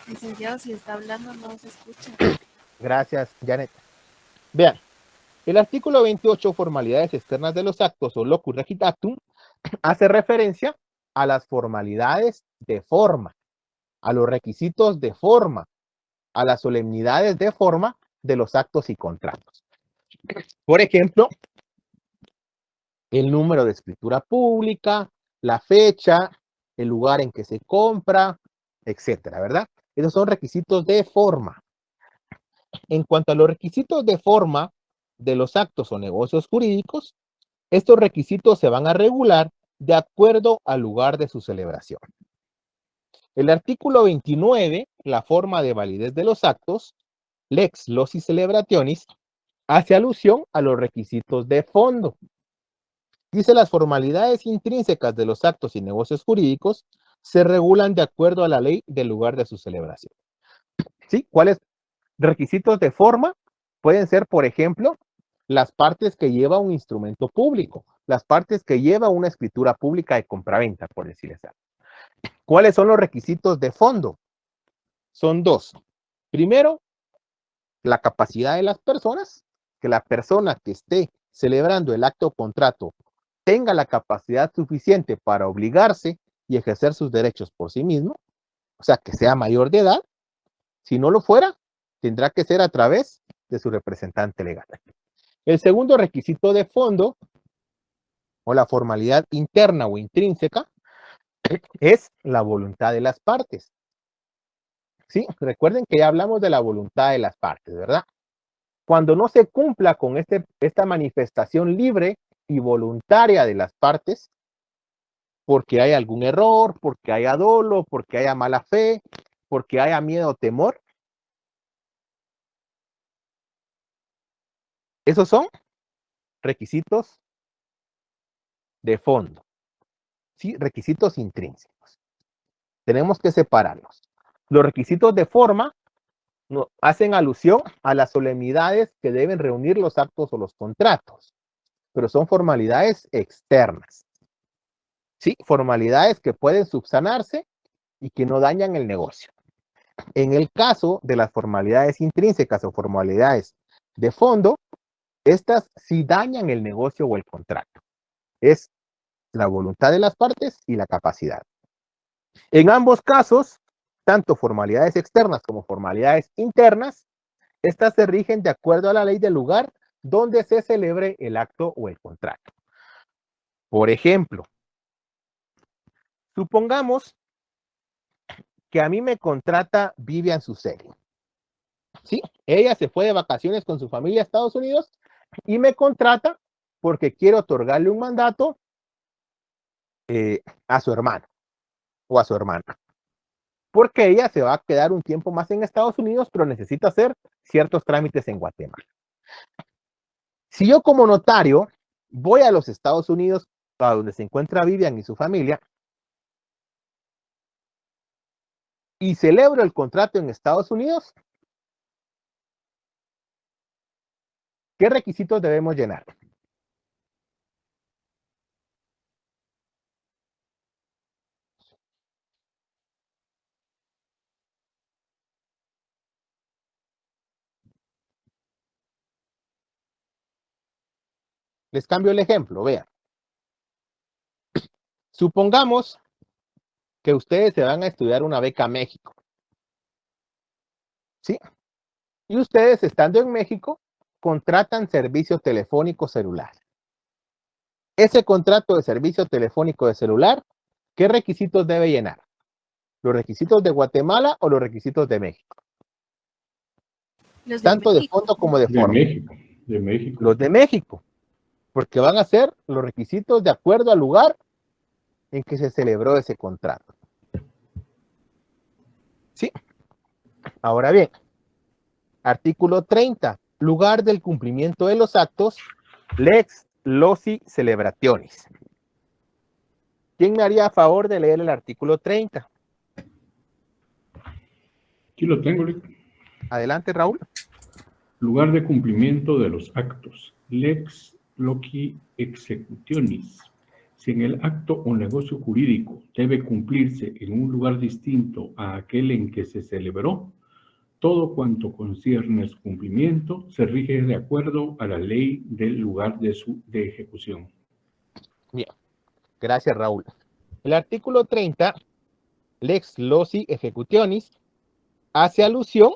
Licenciado, si está hablando no se escucha.
Gracias, Janet. Vean, el artículo 28, formalidades externas de los actos o locus regit actum, hace referencia a las formalidades de forma, a los requisitos de forma, a las solemnidades de forma de los actos y contratos. Por ejemplo, el número de escritura pública, la fecha, el lugar en que se compra, etcétera, ¿verdad? Esos son requisitos de forma. En cuanto a los requisitos de forma de los actos o negocios jurídicos, estos requisitos se van a regular de acuerdo al lugar de su celebración. El artículo 29, la forma de validez de los actos, lex loci celebrationis, hace alusión a los requisitos de fondo. Dice: las formalidades intrínsecas de los actos y negocios jurídicos se regulan de acuerdo a la ley del lugar de su celebración. ¿Sí? ¿Cuáles requisitos de forma? Pueden ser, por ejemplo, las partes que lleva un instrumento público, las partes que lleva una escritura pública de compraventa, por decirles algo. ¿Cuáles son los requisitos de fondo? Son dos. Primero, la capacidad de las personas, que la persona que esté celebrando el acto o contrato tenga la capacidad suficiente para obligarse y ejercer sus derechos por sí mismo, o sea, que sea mayor de edad. Si no lo fuera, tendrá que ser a través de su representante legal. El segundo requisito de fondo, o la formalidad interna o intrínseca, es la voluntad de las partes. ¿Sí? Recuerden que ya hablamos de la voluntad de las partes, ¿verdad? Cuando no se cumpla con esta manifestación libre y voluntaria de las partes, porque hay algún error, porque haya dolo, porque haya mala fe, porque haya miedo o temor, esos son requisitos de fondo, ¿sí? Requisitos intrínsecos. Tenemos que separarlos. Los requisitos de forma hacen alusión a las solemnidades que deben reunir los actos o los contratos, pero son formalidades externas. Sí, formalidades que pueden subsanarse y que no dañan el negocio. En el caso de las formalidades intrínsecas o formalidades de fondo, estas sí dañan el negocio o el contrato. Es la voluntad de las partes y la capacidad. En ambos casos, tanto formalidades externas como formalidades internas, estas se rigen de acuerdo a la ley del lugar donde se celebre el acto o el contrato. Por ejemplo, Supongamos que a mí me contrata Vivian Suseli. ¿Sí? Ella se fue de vacaciones con su familia a Estados Unidos y me contrata porque quiere otorgarle un mandato a su hermano o a su hermana. Porque ella se va a quedar un tiempo más en Estados Unidos, pero necesita hacer ciertos trámites en Guatemala. Si yo como notario voy a los Estados Unidos, a donde se encuentra Vivian y su familia, y celebro el contrato en Estados Unidos, ¿qué requisitos debemos llenar? Les cambio el ejemplo, vean. Supongamos que ustedes se van a estudiar una beca a México. ¿Sí? Y ustedes, estando en México, contratan servicio telefónico celular. Ese contrato de servicio telefónico de celular, ¿qué requisitos debe llenar? ¿Los requisitos de Guatemala o los requisitos de México? Tanto de fondo como de forma.
De México.
Los de México, porque van a ser los requisitos de acuerdo al lugar en que se celebró ese contrato. ¿Sí? Ahora bien, artículo 30, lugar del cumplimiento de los actos, lex loci celebrationis. ¿Quién me haría a favor de leer el artículo 30?
Aquí lo tengo, Rick.
Adelante, Raúl.
Lugar de cumplimiento de los actos, lex loci executionis. Si en el acto o negocio jurídico debe cumplirse en un lugar distinto a aquel en que se celebró, todo cuanto concierne su cumplimiento se rige de acuerdo a la ley del lugar de ejecución.
Bien, gracias, Raúl. El artículo 30, lex loci executionis, hace alusión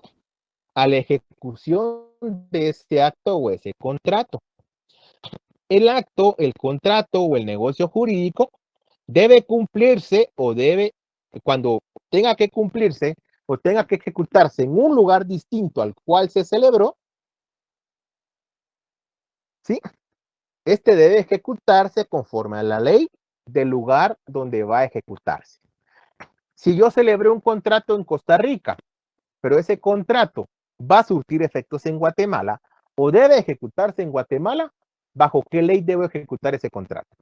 a la ejecución de ese acto o ese contrato. El acto, el contrato o el negocio jurídico debe cumplirse cuando tenga que cumplirse o tenga que ejecutarse en un lugar distinto al cual se celebró, ¿sí? Este debe ejecutarse conforme a la ley del lugar donde va a ejecutarse. Si yo celebré un contrato en Costa Rica, pero ese contrato va a surtir efectos en Guatemala o debe ejecutarse en Guatemala, ¿bajo qué ley debo ejecutar ese contrato?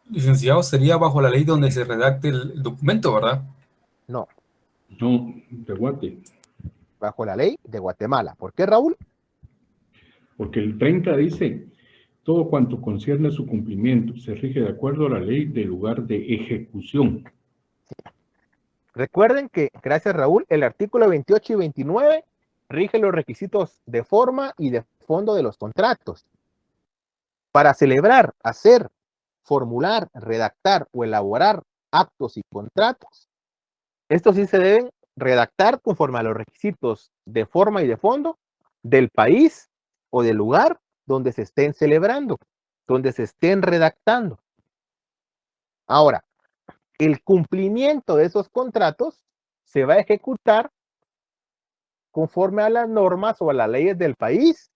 Licenciado, sería bajo la ley donde se redacte el documento, ¿verdad?
No.
No, de Guate.
Bajo la ley de Guatemala. ¿Por qué, Raúl?
Porque el 30 dice, todo cuanto concierne a su cumplimiento se rige de acuerdo a la ley del lugar de ejecución.
Recuerden que, gracias, Raúl, el artículo 28 y 29 rige los requisitos de forma y de fondo de los contratos. Para celebrar, hacer, formular, redactar o elaborar actos y contratos, estos sí se deben redactar conforme a los requisitos de forma y de fondo del país o del lugar donde se estén celebrando, donde se estén redactando. Ahora, el cumplimiento de esos contratos se va a ejecutar conforme a las normas o a las leyes del país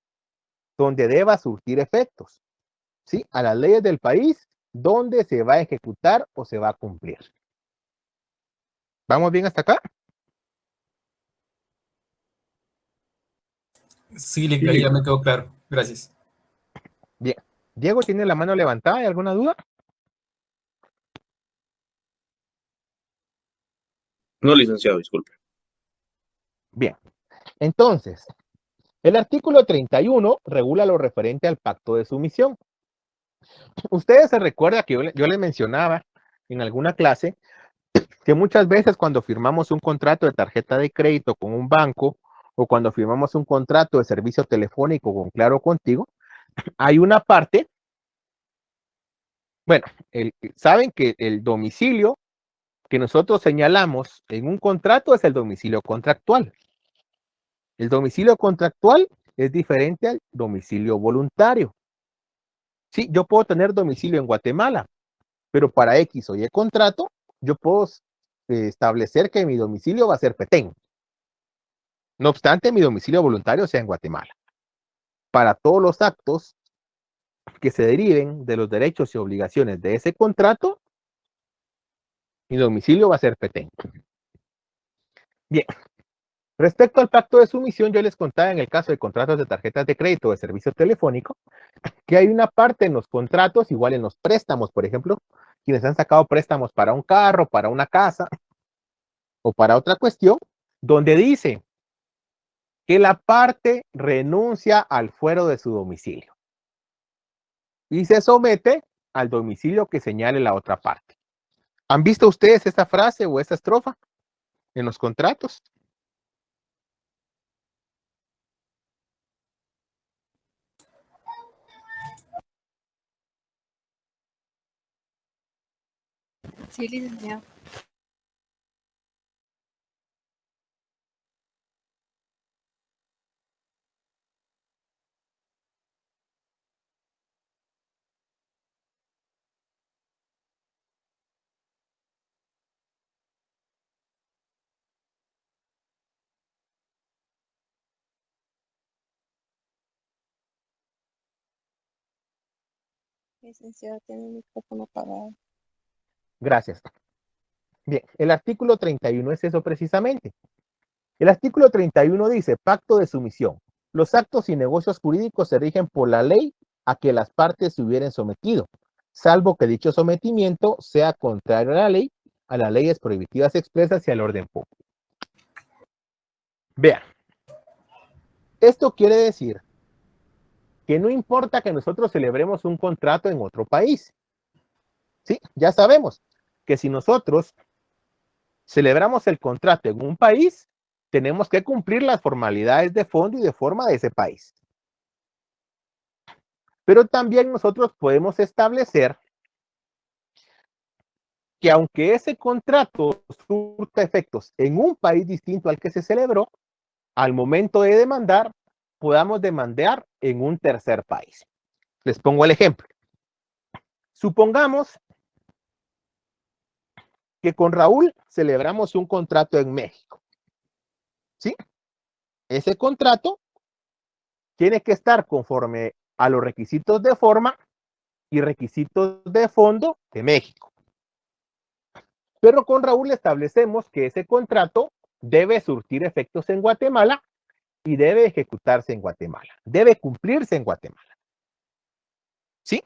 donde deba surtir efectos. ¿Sí? A las leyes del país donde se va a ejecutar o se va a cumplir. ¿Vamos bien hasta acá?
Sí, ahí ya me quedó claro. Gracias.
Bien. Diego, ¿tiene la mano levantada? ¿Hay alguna duda?
No, licenciado, disculpe.
Bien. Entonces, el artículo 31 regula lo referente al pacto de sumisión. Ustedes se recuerdan que yo les mencionaba en alguna clase que muchas veces cuando firmamos un contrato de tarjeta de crédito con un banco o cuando firmamos un contrato de servicio telefónico con Claro Contigo, hay una parte, bueno, saben que el domicilio que nosotros señalamos en un contrato es el domicilio contractual. El domicilio contractual es diferente al domicilio voluntario. Sí, yo puedo tener domicilio en Guatemala, pero para X o Y contrato, yo puedo establecer que mi domicilio va a ser Petén. No obstante, mi domicilio voluntario sea en Guatemala. Para todos los actos que se deriven de los derechos y obligaciones de ese contrato, mi domicilio va a ser Petén. Bien. Respecto al pacto de sumisión, yo les contaba en el caso de contratos de tarjetas de crédito o de servicio telefónico, que hay una parte en los contratos, igual en los préstamos, por ejemplo, quienes han sacado préstamos para un carro, para una casa o para otra cuestión, donde dice que la parte renuncia al fuero de su domicilio y se somete al domicilio que señale la otra parte. ¿Han visto ustedes esta frase o esta estrofa en los contratos?
Sí, licenciado.
Licenciado, tiene el micrófono apagado.
Gracias. Bien, el artículo 31 es eso precisamente. El artículo 31 dice, pacto de sumisión. Los actos y negocios jurídicos se rigen por la ley a que las partes se hubieran sometido, salvo que dicho sometimiento sea contrario a las leyes prohibitivas expresas y al orden público. Vean, esto quiere decir que no importa que nosotros celebremos un contrato en otro país. Sí, ya sabemos que si nosotros celebramos el contrato en un país, tenemos que cumplir las formalidades de fondo y de forma de ese país. Pero también nosotros podemos establecer que aunque ese contrato surta efectos en un país distinto al que se celebró, al momento de demandar, podamos demandar en un tercer país. Les pongo el ejemplo. Supongamos que con Raúl celebramos un contrato en México. ¿Sí? Ese contrato tiene que estar conforme a los requisitos de forma y requisitos de fondo de México. Pero con Raúl establecemos que ese contrato debe surtir efectos en Guatemala y debe ejecutarse en Guatemala. Debe cumplirse en Guatemala. ¿Sí?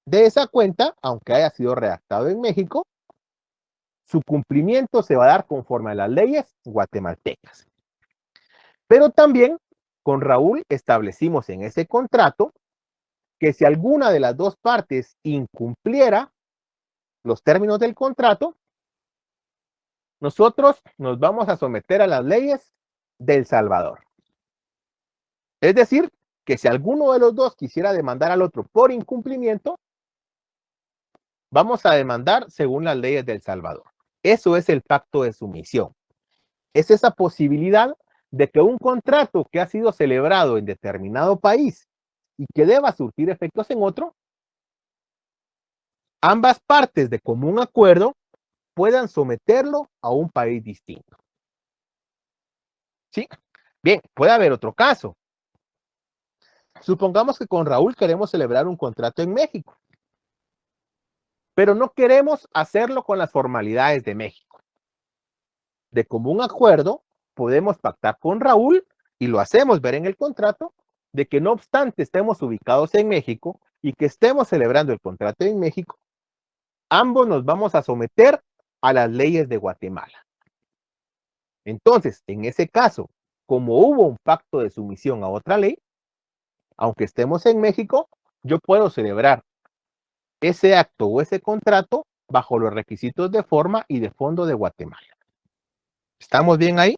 De esa cuenta, aunque haya sido redactado en México, su cumplimiento se va a dar conforme a las leyes guatemaltecas. Pero también con Raúl establecimos en ese contrato que si alguna de las dos partes incumpliera los términos del contrato, nosotros nos vamos a someter a las leyes de El Salvador. Es decir, que si alguno de los dos quisiera demandar al otro por incumplimiento, vamos a demandar según las leyes de El Salvador. Eso es el pacto de sumisión. Es esa posibilidad de que un contrato que ha sido celebrado en determinado país y que deba surtir efectos en otro, ambas partes de común acuerdo puedan someterlo a un país distinto. ¿Sí? Bien, puede haber otro caso. Supongamos que con Raúl queremos celebrar un contrato en México, pero no queremos hacerlo con las formalidades de México. De común acuerdo, podemos pactar con Raúl y lo hacemos ver en el contrato de que no obstante estemos ubicados en México y que estemos celebrando el contrato en México, ambos nos vamos a someter a las leyes de Guatemala. Entonces, en ese caso, como hubo un pacto de sumisión a otra ley, aunque estemos en México, yo puedo celebrar ese acto o ese contrato bajo los requisitos de forma y de fondo de Guatemala. ¿Estamos bien ahí?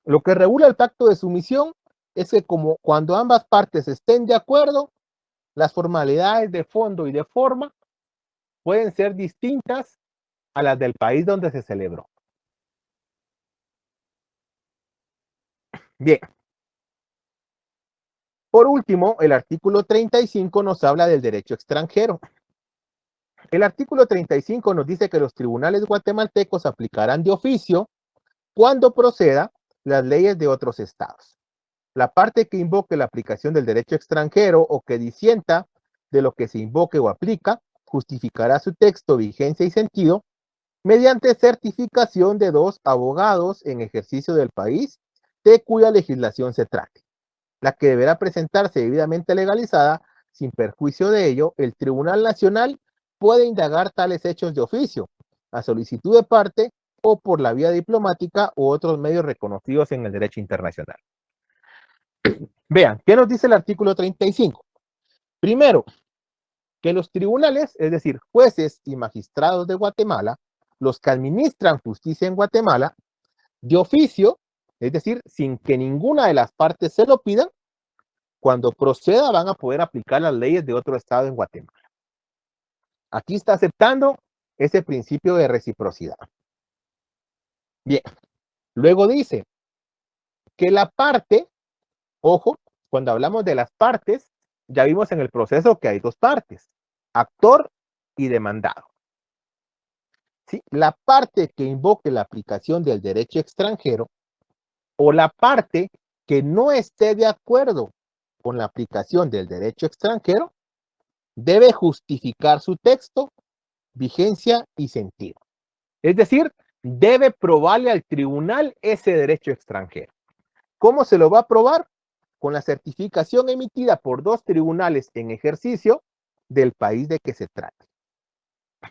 Lo que regula el pacto de sumisión es que como cuando ambas partes estén de acuerdo, las formalidades de fondo y de forma pueden ser distintas a las del país donde se celebró. Bien. Por último, el artículo 35 nos habla del derecho extranjero. El artículo 35 nos dice que los tribunales guatemaltecos aplicarán de oficio cuando proceda las leyes de otros estados. La parte que invoque la aplicación del derecho extranjero o que disienta de lo que se invoque o aplica, justificará su texto, vigencia y sentido mediante certificación de 2 abogados en ejercicio del país de cuya legislación se trate, la que deberá presentarse debidamente legalizada. Sin perjuicio de ello, el Tribunal Nacional puede indagar tales hechos de oficio, a solicitud de parte o por la vía diplomática u otros medios reconocidos en el derecho internacional. Vean, ¿qué nos dice el artículo 35? Primero, que los tribunales, es decir, jueces y magistrados de Guatemala, los que administran justicia en Guatemala, de oficio, es decir, sin que ninguna de las partes se lo pidan, cuando proceda van a poder aplicar las leyes de otro estado en Guatemala. Aquí está aceptando ese principio de reciprocidad. Bien, luego dice que la parte, ojo, cuando hablamos de las partes, ya vimos en el proceso que hay 2 partes, actor y demandado. ¿Sí? La parte que invoque la aplicación del derecho extranjero o la parte que no esté de acuerdo con la aplicación del derecho extranjero debe justificar su texto, vigencia y sentido. Es decir, debe probarle al tribunal ese derecho extranjero. ¿Cómo se lo va a probar? Con la certificación emitida por 2 tribunales en ejercicio del país de que se trate.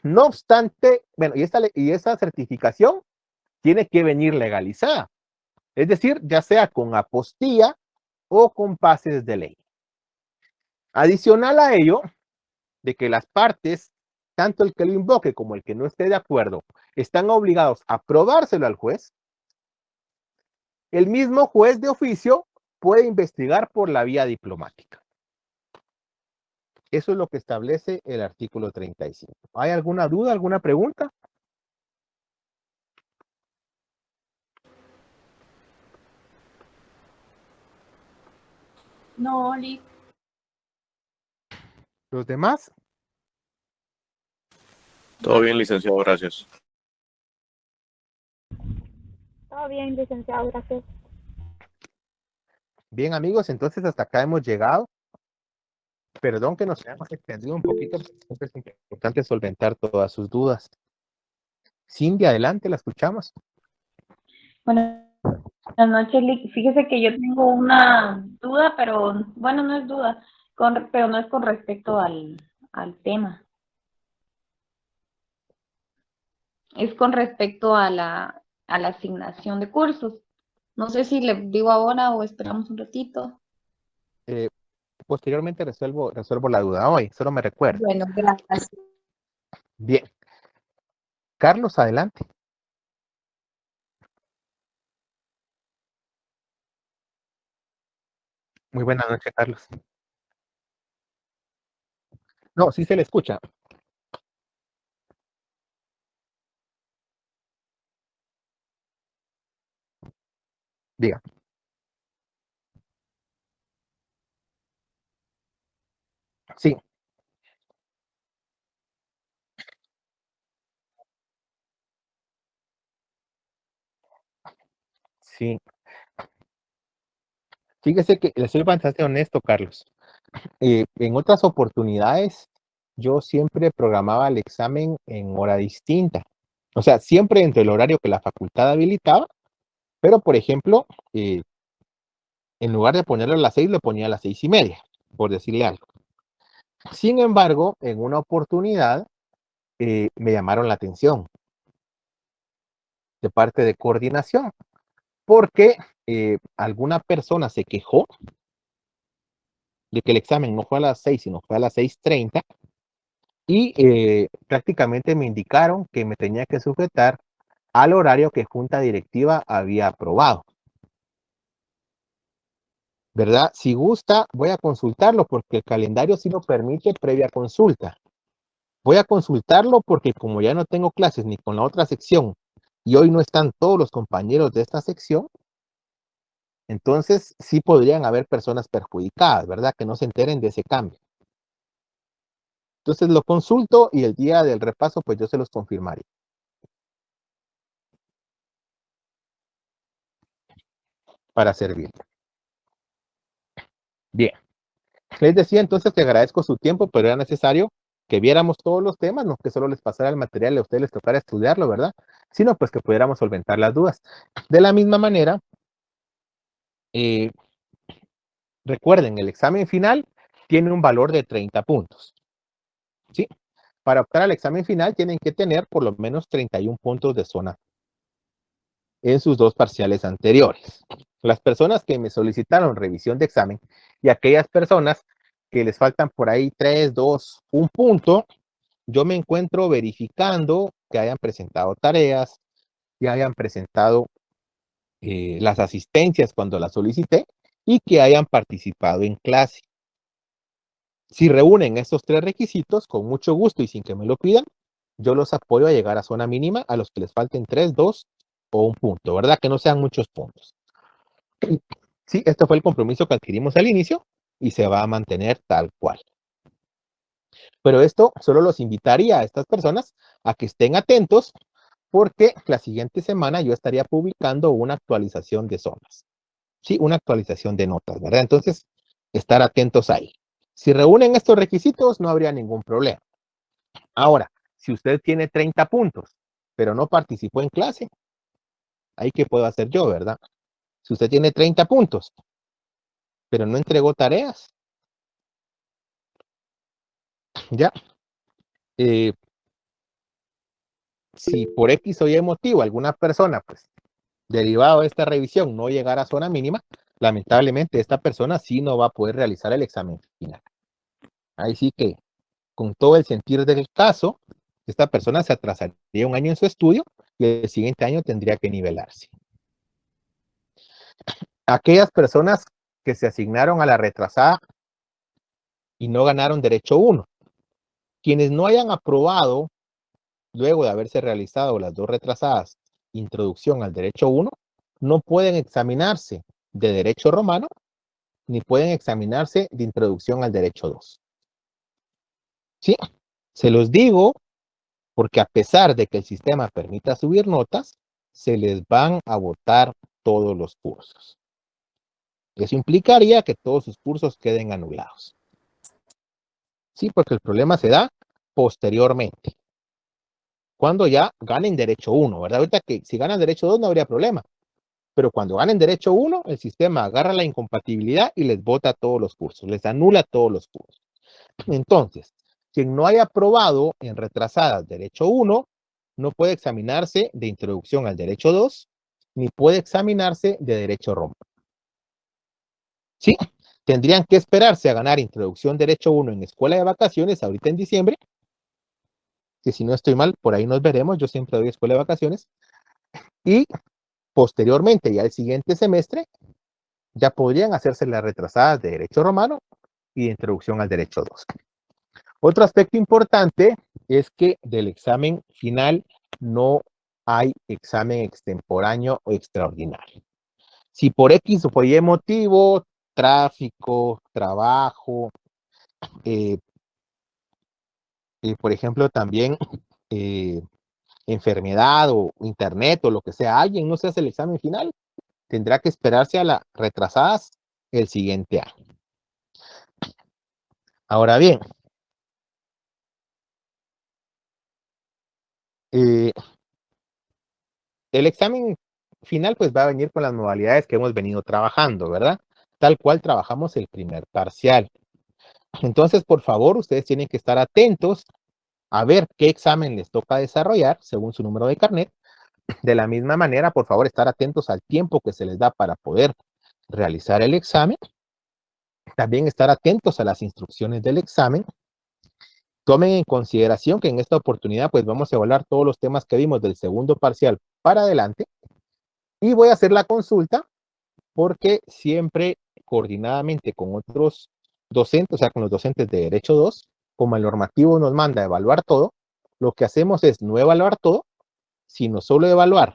No obstante, bueno, y esa certificación tiene que venir legalizada, es decir, ya sea con apostilla o con pases de ley. Adicional a ello, de que las partes, tanto el que lo invoque como el que no esté de acuerdo, están obligados a probárselo al juez, el mismo juez de oficio puede investigar por la vía diplomática. Eso es lo que establece el artículo 35. ¿Hay alguna duda, alguna pregunta?
No, Oli.
¿Los demás?
Todo bien, licenciado, gracias.
Todo bien, licenciado, gracias.
Bien, amigos, entonces hasta acá hemos llegado. Perdón que nos hayamos extendido un poquito, siempre es importante solventar todas sus dudas. Cindy, adelante, la escuchamos.
Buenas noches, Lick. Fíjese que yo tengo una duda, pero bueno, no es duda, pero no es con respecto al tema. Es con respecto a la asignación de cursos. No sé si le digo ahora o esperamos un ratito.
Posteriormente resuelvo la duda hoy, solo me recuerdo.
Bueno, gracias.
Bien. Carlos, adelante. Muy buenas noches, Carlos. No, sí se le escucha. Diga. Sí. Sí. Fíjese que le soy bastante honesto, Carlos. En otras oportunidades, yo siempre programaba el examen en hora distinta. O sea, siempre entre el horario que la facultad habilitaba, pero por ejemplo, en lugar de ponerlo a las 6, lo ponía a las 6:30, por decirle algo. Sin embargo, en una oportunidad, me llamaron la atención de parte de coordinación, porque alguna persona se quejó de que el examen no fue a las 6, sino fue a las 6:30, y prácticamente me indicaron que me tenía que sujetar al horario que junta directiva había aprobado. ¿verdad? Si gusta, voy a consultarlo porque el calendario sí lo permite previa consulta. Voy a consultarlo porque como ya no tengo clases ni con la otra sección y hoy no están todos los compañeros de esta sección, entonces sí podrían haber personas perjudicadas, ¿verdad? Que no se enteren de ese cambio. Entonces lo consulto y el día del repaso, pues yo se los confirmaré. Para servir. Bien. Les decía entonces que agradezco su tiempo, pero era necesario que viéramos todos los temas, no que solo les pasara el material y a ustedes les tocara estudiarlo, ¿verdad? Sino pues que pudiéramos solventar las dudas. De la misma manera, recuerden, el examen final tiene un valor de 30 puntos. ¿Sí? Para optar al examen final tienen que tener por lo menos 31 puntos de zona en sus dos parciales anteriores. Las personas que me solicitaron revisión de examen y aquellas personas que les faltan por ahí 3, 2, 1 punto, yo me encuentro verificando que hayan presentado tareas, que hayan presentado las asistencias cuando las solicité y que hayan participado en clase. Si reúnen estos 3 requisitos, con mucho gusto y sin que me lo pidan, yo los apoyo a llegar a zona mínima a los que les falten 3, 2 o 1 punto, ¿verdad? Que no sean muchos puntos. Sí, este fue el compromiso que adquirimos al inicio y se va a mantener tal cual. Pero esto solo los invitaría a estas personas a que estén atentos porque la siguiente semana yo estaría publicando una actualización de zonas. Sí, una actualización de notas, ¿verdad? Entonces, estar atentos ahí. Si reúnen estos requisitos, no habría ningún problema. Ahora, si usted tiene 30 puntos, pero no participó en clase, ahí qué puedo hacer yo, ¿verdad? Si usted tiene 30 puntos, pero no entregó tareas, ya. Si por X o Y motivo alguna persona, pues, derivado de esta revisión, no llegara a zona mínima, lamentablemente esta persona sí no va a poder realizar el examen final. Ahí sí que, con todo el sentir del caso, esta persona se atrasaría 1 año en su estudio y el siguiente año tendría que nivelarse. Aquellas personas que se asignaron a la retrasada y no ganaron derecho 1, quienes no hayan aprobado, luego de haberse realizado las 2 retrasadas, introducción al derecho 1, no pueden examinarse de derecho romano, ni pueden examinarse de introducción al derecho 2. ¿Sí? Se los digo porque a pesar de que el sistema permita subir notas, se les van a votar todos los cursos. Eso implicaría que todos sus cursos queden anulados. Sí, porque el problema se da posteriormente. Cuando ya ganen derecho 1, ¿verdad? Ahorita que si ganan derecho 2 no habría problema. Pero cuando ganen derecho 1, el sistema agarra la incompatibilidad y les vota todos los cursos, les anula todos los cursos. Entonces, quien no haya aprobado en retrasadas derecho 1, no puede examinarse de introducción al derecho 2, ni puede examinarse de derecho romano. ¿Sí? Tendrían que esperarse a ganar introducción derecho 1 en escuela de vacaciones ahorita en diciembre, que si no estoy mal, por ahí nos veremos, yo siempre doy escuela de vacaciones, y posteriormente, ya el siguiente semestre, ya podrían hacerse las retrasadas de derecho romano y de introducción al derecho 2. Otro aspecto importante es que del examen final no hay examen extemporáneo o extraordinario. Si por X o por Y motivo, tráfico, trabajo, por ejemplo, también enfermedad o internet o lo que sea, alguien no se hace el examen final, tendrá que esperarse a las retrasadas el siguiente año. Ahora bien, el examen final pues va a venir con las modalidades que hemos venido trabajando, ¿verdad? Tal cual trabajamos el primer parcial. Entonces, por favor, ustedes tienen que estar atentos a ver qué examen les toca desarrollar según su número de carnet. De la misma manera, por favor, estar atentos al tiempo que se les da para poder realizar el examen. También estar atentos a las instrucciones del examen. Tomen en consideración que en esta oportunidad pues vamos a evaluar todos los temas que vimos del segundo parcial para adelante. Y voy a hacer la consulta porque siempre coordinadamente con otros docentes, o sea, con los docentes de Derecho 2, como el normativo nos manda a evaluar todo, lo que hacemos es no evaluar todo, sino solo evaluar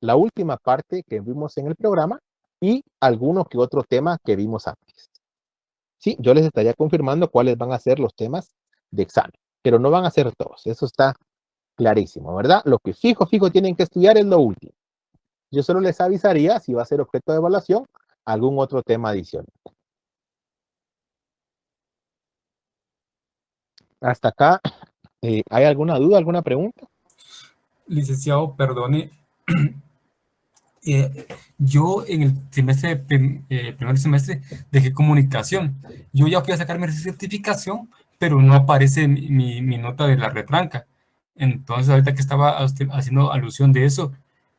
la última parte que vimos en el programa y alguno que otro tema que vimos antes. Sí, yo les estaría confirmando cuáles van a ser los temas de examen, pero no van a ser todos, eso está clarísimo, ¿verdad? Lo que fijo tienen que estudiar es lo último. Yo solo les avisaría si va a ser objeto de evaluación algún otro tema adicional. Hasta acá, ¿hay alguna duda, alguna pregunta?
Licenciado, perdone. Yo en el semestre, primer semestre, dejé comunicación. Yo ya fui a sacar mi certificación, pero no aparece mi nota de la retranca. Entonces, ahorita que estaba haciendo alusión de eso,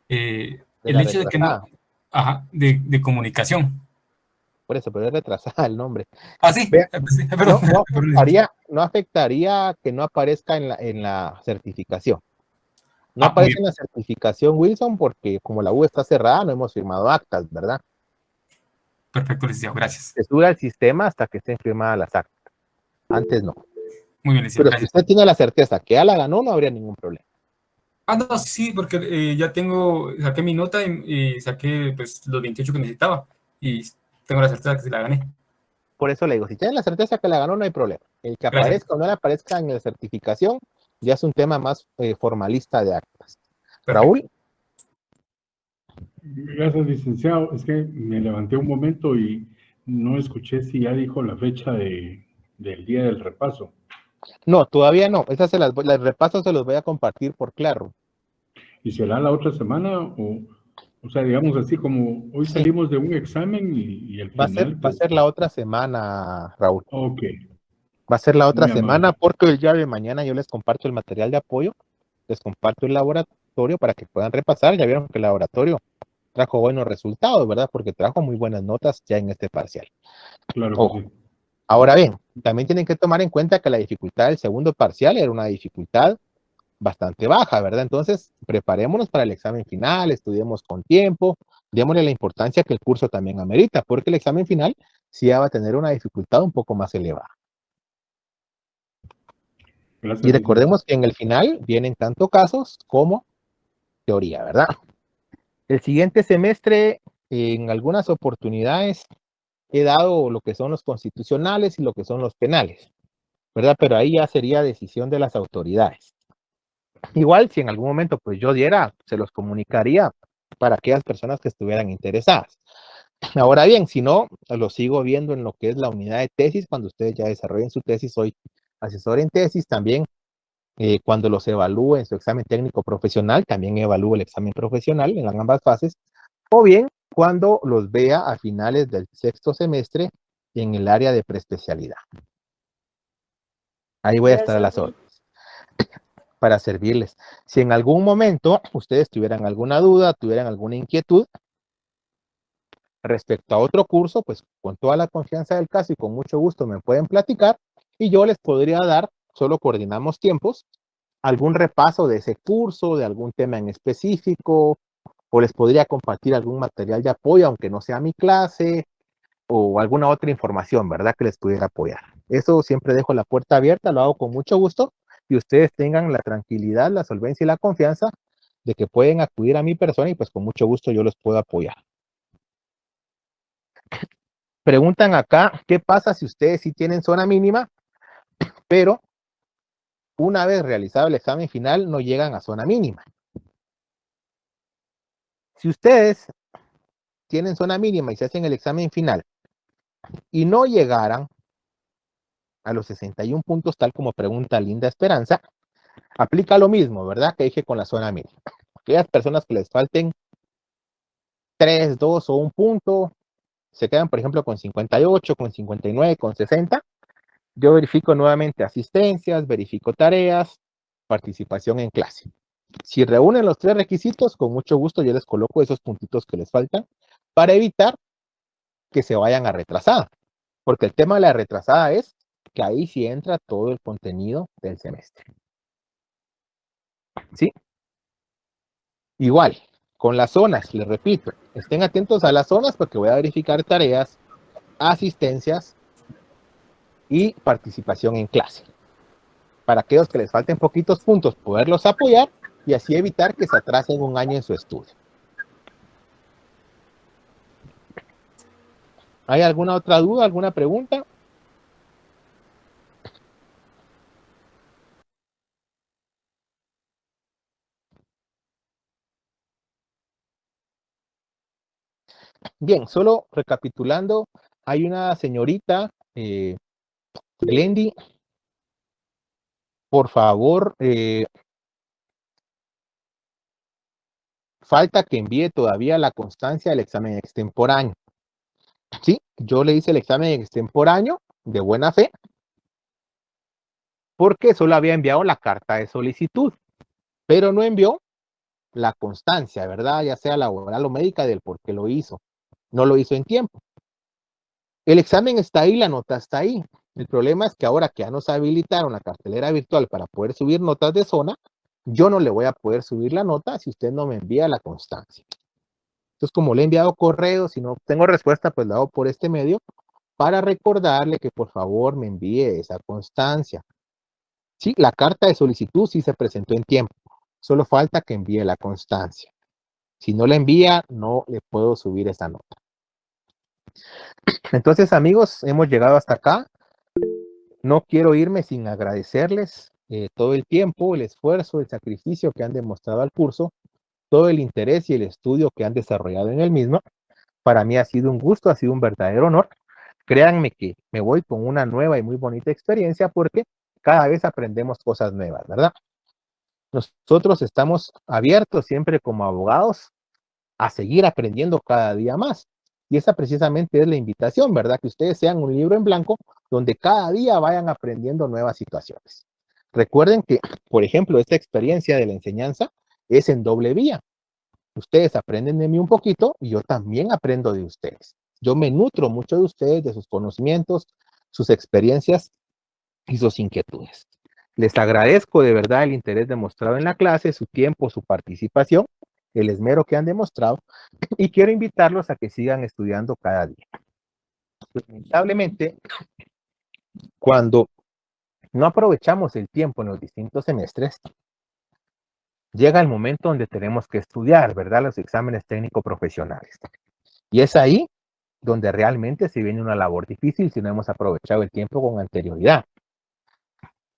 el hecho de que no, de comunicación.
Por eso, pero es retrasada el nombre.
Ah, sí.
Vea,
Perdón.
no afectaría que no aparezca en la certificación. No aparece en la certificación, Wilson, porque como la U está cerrada, no hemos firmado actas, ¿verdad?
Perfecto, licenciado, gracias.
Se sube al sistema hasta que estén firmadas las actas. Antes no.
Muy bien, licenciado,
pero si usted tiene la certeza que ya la ganó, no habría ningún problema.
Ah, no, sí, porque ya saqué mi nota y saqué pues los 28 que necesitaba y tengo la certeza que se la gané.
Por eso le digo, si tiene la certeza que la ganó, no hay problema. El que aparezca o no le aparezca en la certificación ya es un tema más formalista de actas. Perfecto. Raúl.
Gracias, licenciado. Es que me levanté un momento y no escuché si ya dijo la fecha del día del repaso.
No, todavía no. Esas el repaso se los voy a compartir por Claro.
¿Y será la otra semana? O sea, digamos así, como hoy salimos de un examen y al final...
Va a ser la otra semana, Raúl.
Ok.
Va a ser la otra semana porque el día de mañana yo les comparto el material de apoyo, les comparto el laboratorio para que puedan repasar. Ya vieron que el laboratorio trajo buenos resultados, ¿verdad? Porque trajo muy buenas notas ya en este parcial.
Claro que sí.
Ahora bien, también tienen que tomar en cuenta que la dificultad del segundo parcial era una dificultad bastante baja, ¿verdad? Entonces, preparémonos para el examen final, estudiemos con tiempo, démosle la importancia que el curso también amerita, porque el examen final sí va a tener una dificultad un poco más elevada. Gracias, y recordemos que en el final vienen tanto casos como teoría, ¿verdad? El siguiente semestre, en algunas oportunidades, he dado lo que son los constitucionales y lo que son los penales, ¿verdad? Pero ahí ya sería decisión de las autoridades. Igual, si en algún momento pues yo diera, se los comunicaría para aquellas personas que estuvieran interesadas. Ahora bien, si no, lo sigo viendo en lo que es la unidad de tesis, cuando ustedes ya desarrollen su tesis, soy asesor en tesis, también cuando los evalúe en su examen técnico profesional, también evalúo el examen profesional en ambas fases, o bien cuando los vea a finales del sexto semestre en el área de preespecialidad. Ahí voy a estar a las órdenes para servirles. Si en algún momento ustedes tuvieran alguna duda, tuvieran alguna inquietud respecto a otro curso, pues con toda la confianza del caso y con mucho gusto me pueden platicar y yo les podría dar, solo coordinamos tiempos, algún repaso de ese curso, de algún tema en específico, o les podría compartir algún material de apoyo, aunque no sea mi clase, o alguna otra información, ¿verdad? Que les pudiera apoyar. Eso siempre dejo la puerta abierta, lo hago con mucho gusto, y ustedes tengan la tranquilidad, la solvencia y la confianza de que pueden acudir a mi persona y pues con mucho gusto yo los puedo apoyar. Preguntan acá, ¿qué pasa si ustedes sí tienen zona mínima, pero una vez realizado el examen final no llegan a zona mínima? Si ustedes tienen zona mínima y se hacen el examen final y no llegaran a los 61 puntos, tal como pregunta Linda Esperanza, aplica lo mismo, ¿verdad? Que dije con la zona mínima. Aquellas personas que les falten 3, 2 o 1 punto, se quedan, por ejemplo, con 58, con 59, con 60. Yo verifico nuevamente asistencias, verifico tareas, participación en clase. Si reúnen los 3 requisitos, con mucho gusto yo les coloco esos puntitos que les faltan para evitar que se vayan a retrasada. Porque el tema de la retrasada es que ahí sí entra todo el contenido del semestre. ¿Sí? Igual, con las zonas, les repito, estén atentos a las zonas porque voy a verificar tareas, asistencias y participación en clase. Para aquellos que les falten poquitos puntos, poderlos apoyar y así evitar que se atrasen un año en su estudio. ¿Hay alguna otra duda, alguna pregunta? Bien, solo recapitulando, hay una señorita, Glendy, por favor, falta que envíe todavía la constancia del examen extemporáneo. Sí, yo le hice el examen extemporáneo de buena fe, porque solo había enviado la carta de solicitud, pero no envió la constancia, ¿verdad? Ya sea laboral o médica del por qué lo hizo. No lo hizo en tiempo. El examen está ahí, la nota está ahí. El problema es que ahora que ya nos habilitaron la cartelera virtual para poder subir notas de zona, yo no le voy a poder subir la nota si usted no me envía la constancia. Entonces, como le he enviado correos, si no tengo respuesta, pues la hago por este medio para recordarle que por favor me envíe esa constancia. Sí, la carta de solicitud sí se presentó en tiempo. Solo falta que envíe la constancia. Si no la envía, no le puedo subir esa nota. Entonces, amigos, hemos llegado hasta acá. No quiero irme sin agradecerles todo el tiempo, el esfuerzo, el sacrificio que han demostrado al curso, todo el interés y el estudio que han desarrollado en el mismo. Para mí ha sido un gusto, ha sido un verdadero honor. Créanme que me voy con una nueva y muy bonita experiencia porque cada vez aprendemos cosas nuevas, ¿verdad? Nosotros estamos abiertos siempre como abogados a seguir aprendiendo cada día más. Y esa precisamente es la invitación, ¿verdad? Que ustedes sean un libro en blanco donde cada día vayan aprendiendo nuevas situaciones. Recuerden que, por ejemplo, esta experiencia de la enseñanza es en doble vía. Ustedes aprenden de mí un poquito y yo también aprendo de ustedes. Yo me nutro mucho de ustedes, de sus conocimientos, sus experiencias y sus inquietudes. Les agradezco de verdad el interés demostrado en la clase, su tiempo, su participación, el esmero que han demostrado y quiero invitarlos a que sigan estudiando cada día. Lamentablemente, cuando no aprovechamos el tiempo en los distintos semestres, llega el momento donde tenemos que estudiar, ¿verdad? Los exámenes técnico-profesionales. Y es ahí donde realmente se viene una labor difícil si no hemos aprovechado el tiempo con anterioridad.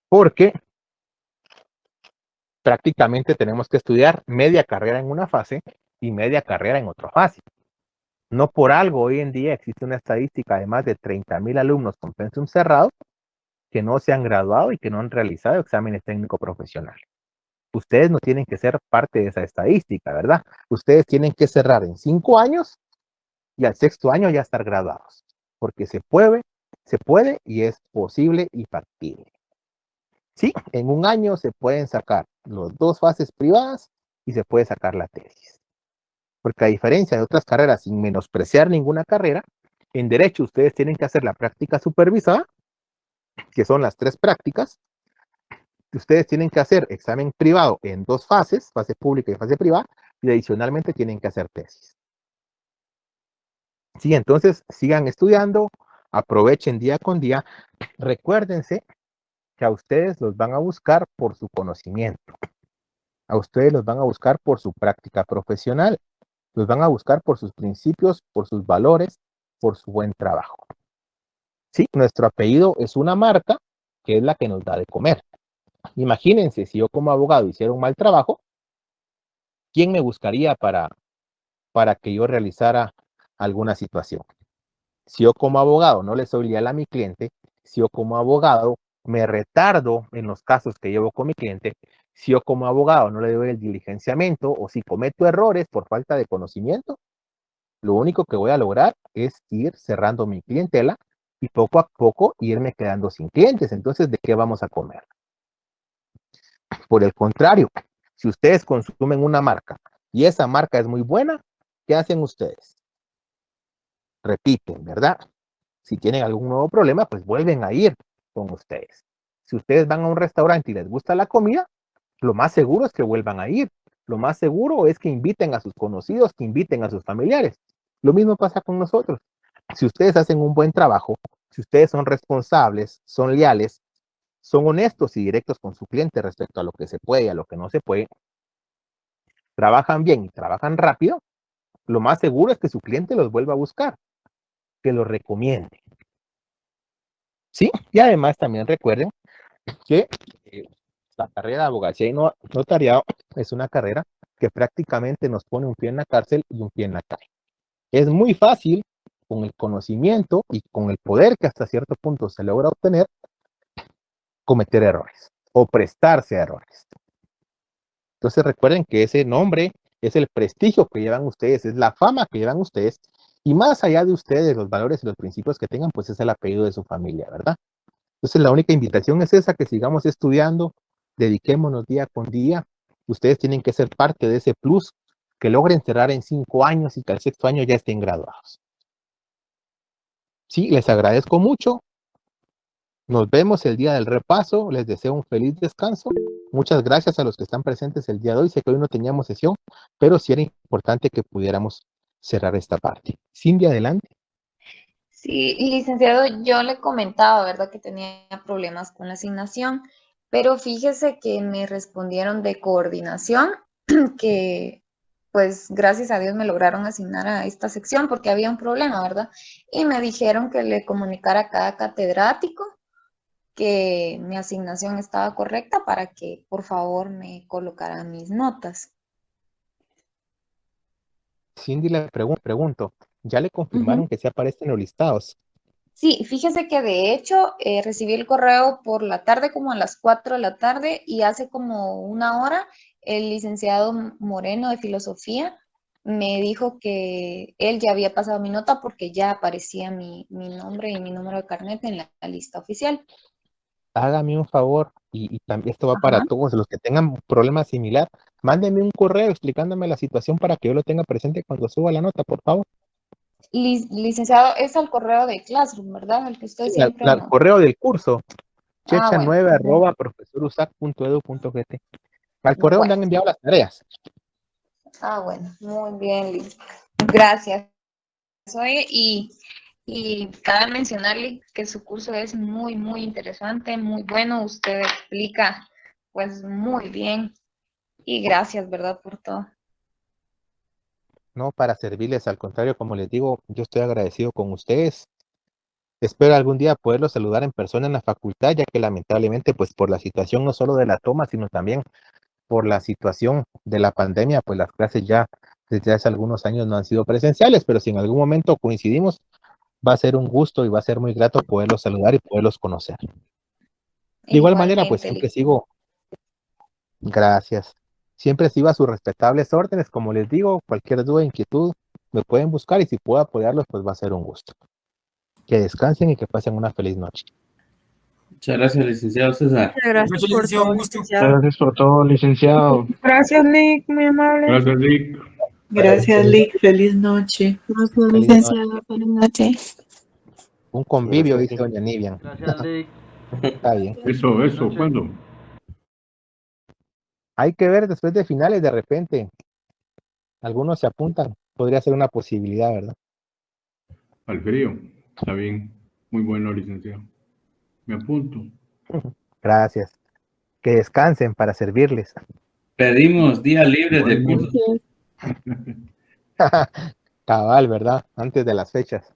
Porque prácticamente tenemos que estudiar media carrera en una fase y media carrera en otra fase. No por algo hoy en día existe una estadística de más de 30,000 alumnos con pensum cerrado que no se han graduado y que no han realizado exámenes técnico-profesionales. Ustedes no tienen que ser parte de esa estadística, ¿verdad? Ustedes tienen que cerrar en 5 años y al 6º año ya estar graduados, porque se puede y es posible y factible. Sí, en un año se pueden sacar las 2 fases privadas y se puede sacar la tesis. Porque a diferencia de otras carreras, sin menospreciar ninguna carrera, en Derecho ustedes tienen que hacer la práctica supervisada, que son las 3 prácticas. Ustedes tienen que hacer examen privado en 2 fases, fase pública y fase privada, y adicionalmente tienen que hacer tesis. Sí, entonces sigan estudiando, aprovechen día con día. Recuérdense que a ustedes los van a buscar por su conocimiento. A ustedes los van a buscar por su práctica profesional. Los van a buscar por sus principios, por sus valores, por su buen trabajo. Sí, nuestro apellido es una marca que es la que nos da de comer. Imagínense, si yo como abogado hiciera un mal trabajo, ¿quién me buscaría para que yo realizara alguna situación? Si yo como abogado no le soy leal a mi cliente, si yo como abogado me retardo en los casos que llevo con mi cliente, si yo como abogado no le doy el diligenciamiento o si cometo errores por falta de conocimiento, lo único que voy a lograr es ir cerrando mi clientela y poco a poco irme quedando sin clientes. Entonces, ¿de qué vamos a comer? Por el contrario, si ustedes consumen una marca y esa marca es muy buena, ¿qué hacen ustedes? Repiten, ¿verdad? Si tienen algún nuevo problema, pues vuelven a ir con ustedes. Si ustedes van a un restaurante y les gusta la comida, lo más seguro es que vuelvan a ir. Lo más seguro es que inviten a sus conocidos, que inviten a sus familiares. Lo mismo pasa con nosotros. Si ustedes hacen un buen trabajo, si ustedes son responsables, son leales, son honestos y directos con su cliente respecto a lo que se puede y a lo que no se puede, trabajan bien y trabajan rápido, lo más seguro es que su cliente los vuelva a buscar, que los recomiende. ¿Sí? Y además también recuerden que la carrera de abogacía y notariado es una carrera que prácticamente nos pone un pie en la cárcel y un pie en la calle. Es muy fácil, con el conocimiento y con el poder que hasta cierto punto se logra obtener, cometer errores o prestarse a errores. Entonces recuerden que ese nombre es el prestigio que llevan ustedes, es la fama que llevan ustedes, y más allá de ustedes, los valores y los principios que tengan, pues es el apellido de su familia, ¿verdad? Entonces la única invitación es esa, que sigamos estudiando, dediquémonos día con día. Ustedes tienen que ser parte de ese plus, que logren cerrar en 5 años y que al 6º año ya estén graduados. Sí, les agradezco mucho. Nos vemos el día del repaso. Les deseo un feliz descanso. Muchas gracias a los que están presentes el día de hoy. Sé que hoy no teníamos sesión, pero sí era importante que pudiéramos cerrar esta parte. Cindy, adelante.
Sí, licenciado, yo le comentaba, ¿verdad?, que tenía problemas con la asignación, pero fíjese que me respondieron de coordinación que, pues, gracias a Dios me lograron asignar a esta sección porque había un problema, ¿verdad? Y me dijeron que le comunicara a cada catedrático que mi asignación estaba correcta para que, por favor, me colocaran mis notas.
Cindy, le pregunto, ¿ya le confirmaron que se aparecen los listados?
Sí, fíjese que de hecho recibí el correo por la tarde, como a las 4 de la tarde, y hace como una hora el licenciado Moreno de Filosofía me dijo que él ya había pasado mi nota porque ya aparecía mi nombre y mi número de carnet en la lista oficial.
Hágame un favor, y también esto va para
Ajá.
todos los que tengan un problema similar. Mándenme un correo explicándome la situación para que yo lo tenga presente cuando suba la nota, por favor.
Licenciado, es al correo de Classroom, ¿verdad? El que usted
Sí,
siempre
al
nos...
correo del curso,
Bueno.
checha9@profesorusac.edu.gt. Al correo donde
Bueno.
han enviado las tareas.
Bueno, muy bien, Liz. Gracias. Oye, y cabe mencionarle que su curso es muy, muy interesante, muy bueno. Usted explica, pues, muy bien. Y gracias, ¿verdad?, por todo.
No, para servirles, al contrario, como les digo, yo estoy agradecido con ustedes. Espero algún día poderlos saludar en persona en la facultad, ya que lamentablemente, pues por la situación no solo de la toma, sino también por la situación de la pandemia, pues las clases ya desde hace algunos años no han sido presenciales, pero si en algún momento coincidimos, va a ser un gusto y va a ser muy grato poderlos saludar y poderlos conocer. De igual manera, pues siempre sigo, gracias, siempre sigo a sus respetables órdenes, como les digo, cualquier duda, inquietud, me pueden buscar y si puedo apoyarlos, pues va a ser un gusto. Que descansen y que pasen una feliz noche.
Muchas gracias, licenciado César.
Gracias por todo, licenciado.
Gracias por todo, licenciado.
Gracias, Lick, muy amable.
Gracias, Lick.
Gracias, Lick. Feliz noche.
Gracias,
Feliz
licenciado. Feliz noche.
Un convivio,
Gracias,
dice doña Nivian.
Gracias, Lick.
Está bien.
Eso, ¿cuándo?
Hay que ver después de finales, de repente. Algunos se apuntan. Podría ser una posibilidad, ¿verdad?
Al frío. Está bien. Muy bueno, licenciado. Me apunto.
Gracias. Que descansen para servirles.
Pedimos días libres de curso.
Cabal, ¿verdad? Antes de las fechas.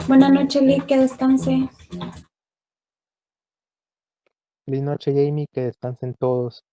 Buenas noches, Lick, que descanse.
Feliz noche, Jamie. Que descansen todos.